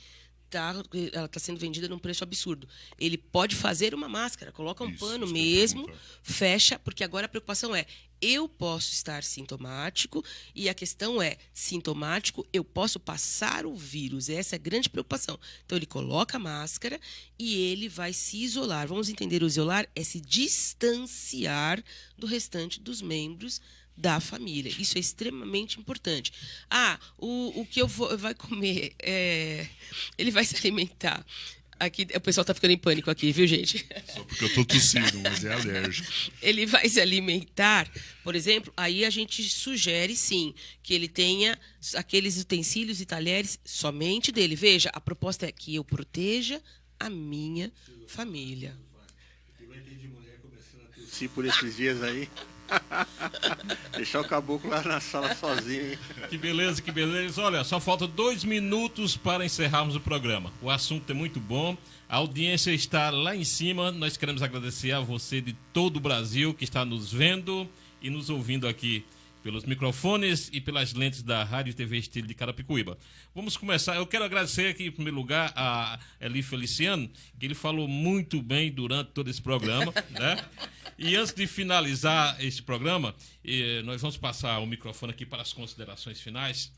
Speaker 4: ela está sendo vendida num preço absurdo. Ele pode fazer uma máscara, coloca um pano mesmo, fecha, porque agora a preocupação é, eu posso estar sintomático e a questão é, sintomático, eu posso passar o vírus. Essa é a grande preocupação. Então, ele coloca a máscara e ele vai se isolar. Vamos entender, o isolar é se distanciar do restante dos membros da família. Isso é extremamente importante. Ah, o que vai comer, ele vai se alimentar. Aqui, o pessoal está ficando em pânico aqui, viu, gente?
Speaker 3: Só porque eu estou tossindo, mas é alérgico.
Speaker 4: Ele vai se alimentar, por exemplo, aí a gente sugere, sim, que ele tenha aqueles utensílios e talheres somente dele. Veja, a proposta é que eu proteja a minha família.
Speaker 5: Se por esses dias aí, deixar o caboclo lá na sala sozinho, hein?
Speaker 2: Que beleza, que beleza. Olha, só falta 2 minutos para encerrarmos o programa. O assunto é muito bom, a audiência está lá em cima. Nós queremos agradecer a você de todo o Brasil que está nos vendo e nos ouvindo aqui pelos microfones e pelas lentes da Rádio e TV Estilo de Carapicuíba. Vamos começar. Eu quero agradecer aqui, em primeiro lugar, a Eli Feliciano, que ele falou muito bem durante todo esse programa, né? E antes de finalizar este programa, nós vamos passar o microfone aqui para as considerações finais.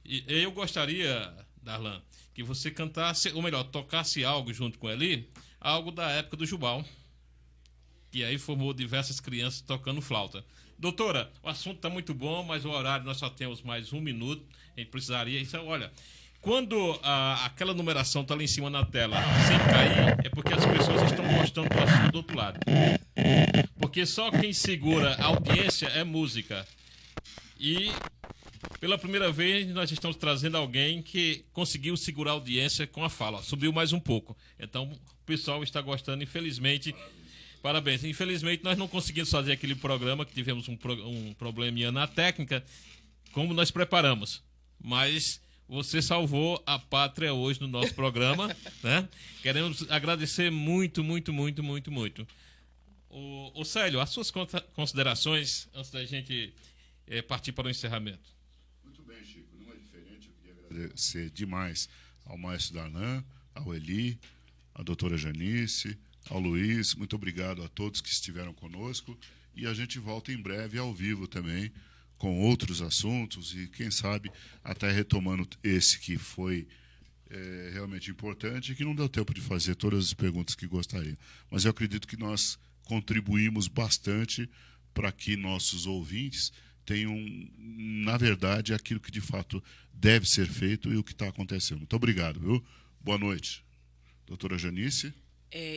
Speaker 2: Eu gostaria, Darlan, que você cantasse, ou melhor, tocasse algo junto com ele, algo da época do Jubal, que aí formou diversas crianças tocando flauta. Doutora, o assunto está muito bom, mas o horário nós só temos mais 1 minuto. A gente precisaria. Então, olha, quando aquela numeração está lá em cima na tela sem cair, é porque as pessoas estão gostando do assunto do outro lado. Porque só quem segura a audiência é música. E pela primeira vez nós estamos trazendo alguém que conseguiu segurar a audiência com a fala. Subiu mais um pouco. Então o pessoal está gostando, infelizmente. Parabéns. Infelizmente, nós não conseguimos fazer aquele programa, que tivemos um probleminha na técnica, como nós preparamos. Mas você salvou a pátria hoje no nosso programa, né? Queremos agradecer muito, muito, muito, muito, muito. O Célio, as suas considerações antes da gente partir para o encerramento.
Speaker 3: Muito bem, Chico. Não é diferente. Eu queria agradecer demais ao maestro Darlan, ao Eli, à doutora Janice, ao Luiz, muito obrigado a todos que estiveram conosco e a gente volta em breve ao vivo também com outros assuntos e quem sabe até retomando esse que foi realmente importante e que não deu tempo de fazer todas as perguntas que gostaria. Mas eu acredito que nós contribuímos bastante para que nossos ouvintes tenham, na verdade, aquilo que de fato deve ser feito e o que está acontecendo. Muito obrigado, viu? Boa noite. Doutora Janice.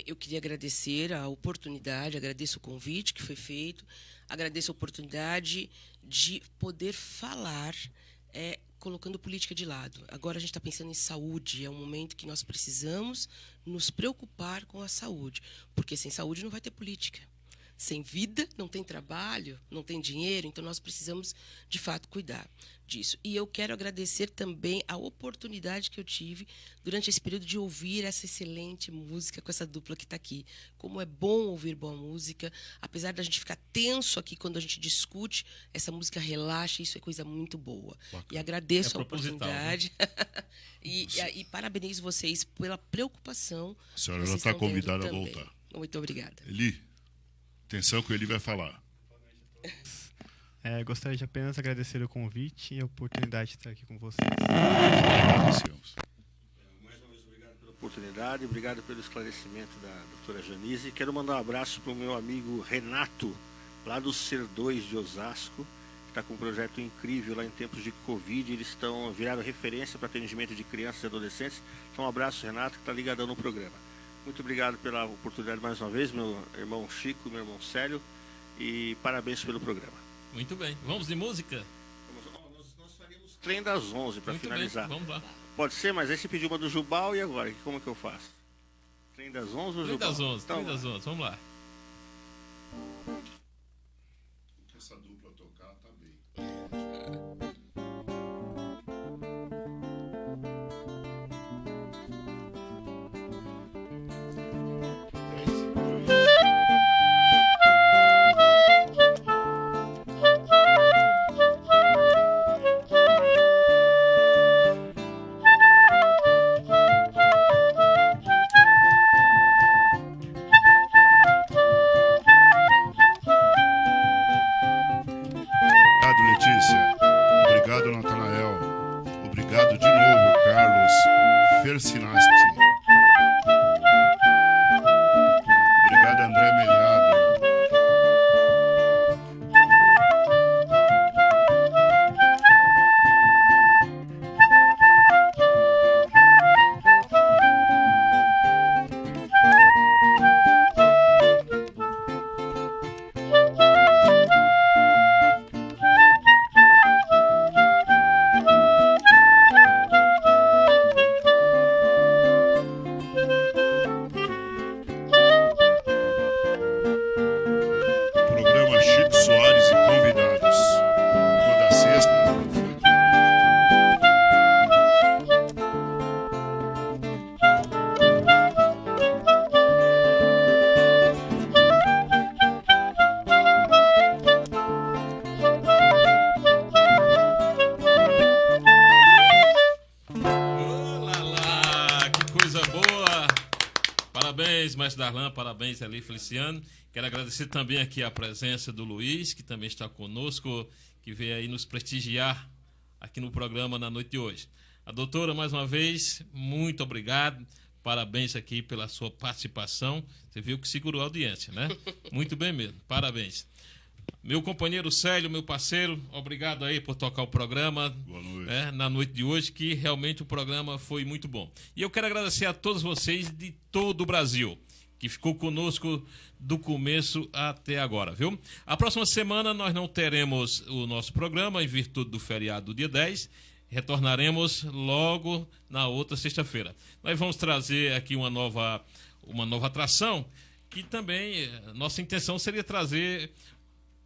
Speaker 4: Eu queria agradecer a oportunidade, agradeço o convite que foi feito, agradeço a oportunidade de poder falar, colocando política de lado. Agora a gente está pensando em saúde, é um momento que nós precisamos nos preocupar com a saúde, porque sem saúde não vai ter política. Sem vida, não tem trabalho, não tem dinheiro, então nós precisamos, de fato, cuidar disso. E eu quero agradecer também a oportunidade que eu tive durante esse período de ouvir essa excelente música com essa dupla que está aqui. Como é bom ouvir boa música, apesar da gente ficar tenso aqui quando a gente discute, essa música relaxa, isso é coisa muito boa. Bacana. E agradeço a oportunidade e parabenizo vocês pela preocupação.
Speaker 3: A senhora já está convidada a voltar.
Speaker 4: Muito obrigada.
Speaker 3: Eli, atenção que ele vai falar.
Speaker 6: Gostaria de apenas agradecer o convite e a oportunidade de estar aqui com vocês.
Speaker 3: Agradecemos.
Speaker 5: Mais uma vez, obrigado pela oportunidade, obrigado pelo esclarecimento da doutora Janice. Quero mandar um abraço para o meu amigo Renato, lá do Ser2 de Osasco, que está com um projeto incrível lá em tempos de Covid. Eles viraram referência para atendimento de crianças e adolescentes. Então, um abraço, Renato, que está ligadão no programa. Muito obrigado pela oportunidade mais uma vez, meu irmão Chico, meu irmão Célio. e parabéns pelo programa.
Speaker 2: Muito bem. Vamos de música?
Speaker 5: Nós faríamos Trem das 11 para
Speaker 2: Muito
Speaker 5: finalizar.
Speaker 2: bem, vamos lá.
Speaker 5: Pode ser, mas aí você pediu uma do Jubal e agora? Como que eu faço? Trem das 11 ou
Speaker 2: Trem
Speaker 5: Jubal?
Speaker 2: das 11,
Speaker 5: Então,
Speaker 2: Trem das 11, vamos lá.
Speaker 3: Que essa dupla tocar tá bem. Obrigado, Letícia. Obrigado, Natanael. Obrigado de novo, Carlos Fersinasti. Obrigado, André Melhado. Programa Chico Soares e convidados. Toda sexta.
Speaker 2: Olá lá, que coisa boa! Parabéns, mestre Darlan, parabéns ali, Feliciano. Quero agradecer também aqui a presença do Luiz, que também está conosco, que veio aí nos prestigiar aqui no programa na noite de hoje. A doutora, mais uma vez, muito obrigado. Parabéns aqui pela sua participação. Você viu que segurou a audiência, né? Muito bem mesmo, parabéns. Meu companheiro Célio, meu parceiro, obrigado aí por tocar o programa.
Speaker 3: Boa noite.
Speaker 2: Na noite de hoje, que realmente o programa foi muito bom. E eu quero agradecer a todos vocês de todo o Brasil, que ficou conosco do começo até agora, viu? A próxima semana nós não teremos o nosso programa, em virtude do feriado do dia 10. Retornaremos logo na outra sexta-feira. Nós vamos trazer aqui uma nova atração, que também nossa intenção seria trazer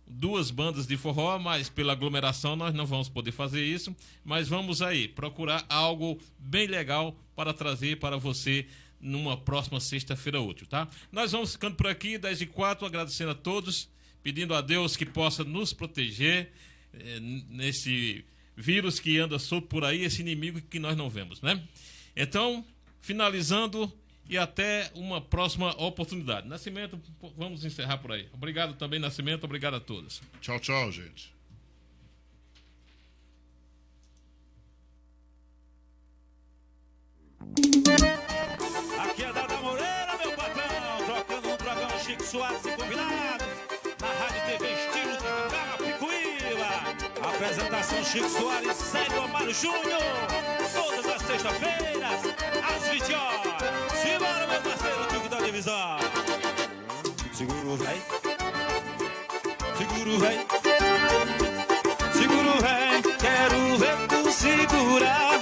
Speaker 2: 2 bandas de forró, mas pela aglomeração nós não vamos poder fazer isso, mas vamos aí procurar algo bem legal para trazer para você numa próxima sexta-feira útil, tá? Nós vamos ficando por aqui, 10h04, agradecendo a todos, pedindo a Deus que possa nos proteger nesse vírus que anda solto por aí, esse inimigo que nós não vemos, né? Então, finalizando, e até uma próxima oportunidade. Nascimento, vamos encerrar por aí. Obrigado também, Nascimento. Obrigado a todos.
Speaker 3: Tchau, tchau, gente.
Speaker 1: Aqui é Dada Moreira, meu patrão, trocando um programa Chico Soares e convidados na Rádio TV Estilo de Carapicuíba. Apresentação Chico Soares, Célio Amaro Júnior, todas as sextas-feiras, às 20 horas. Simbora, meu parceiro, Tico da divisão. Segura o rei, segura o rei, segura o rei, quero ver tu segurar.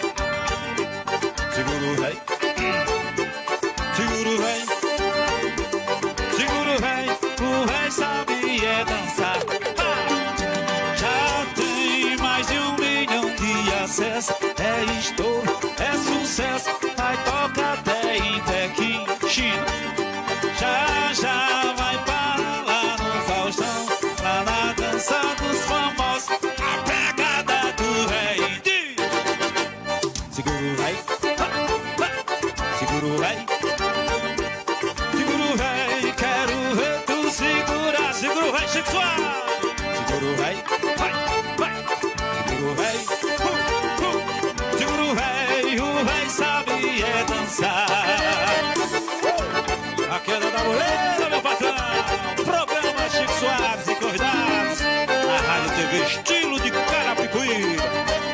Speaker 1: Segura o rei, segura o rei, segura o rei sabe é dançar. Já tem mais de 1 milhão de acessos, é estouro, é sucesso, vai tocar até em Pequim, China. Já vai para lá no Faustão, lá na dança dos famosos, a pegada do rei. Segura o rei, segura o rei, segura o rei, quero ver tu segurar. Segura o rei, Chico Soares. Segura o rei, vai, segura o rei, segura o rei sabe é dançar. A queda da Moreira, meu patrão. Programa Chico Soares e convidados na Rádio TV Estilo de Carapicuíba.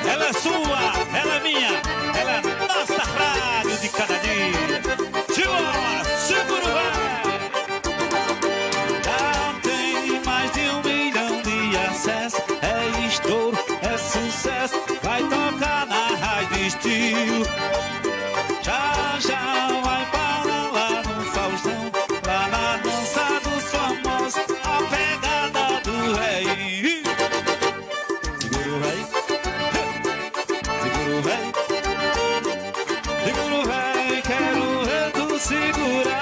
Speaker 1: Ela é sua, ela é minha, ela é nossa rádio de cada dia. Simbora, segura o rei. Já tem mais de segura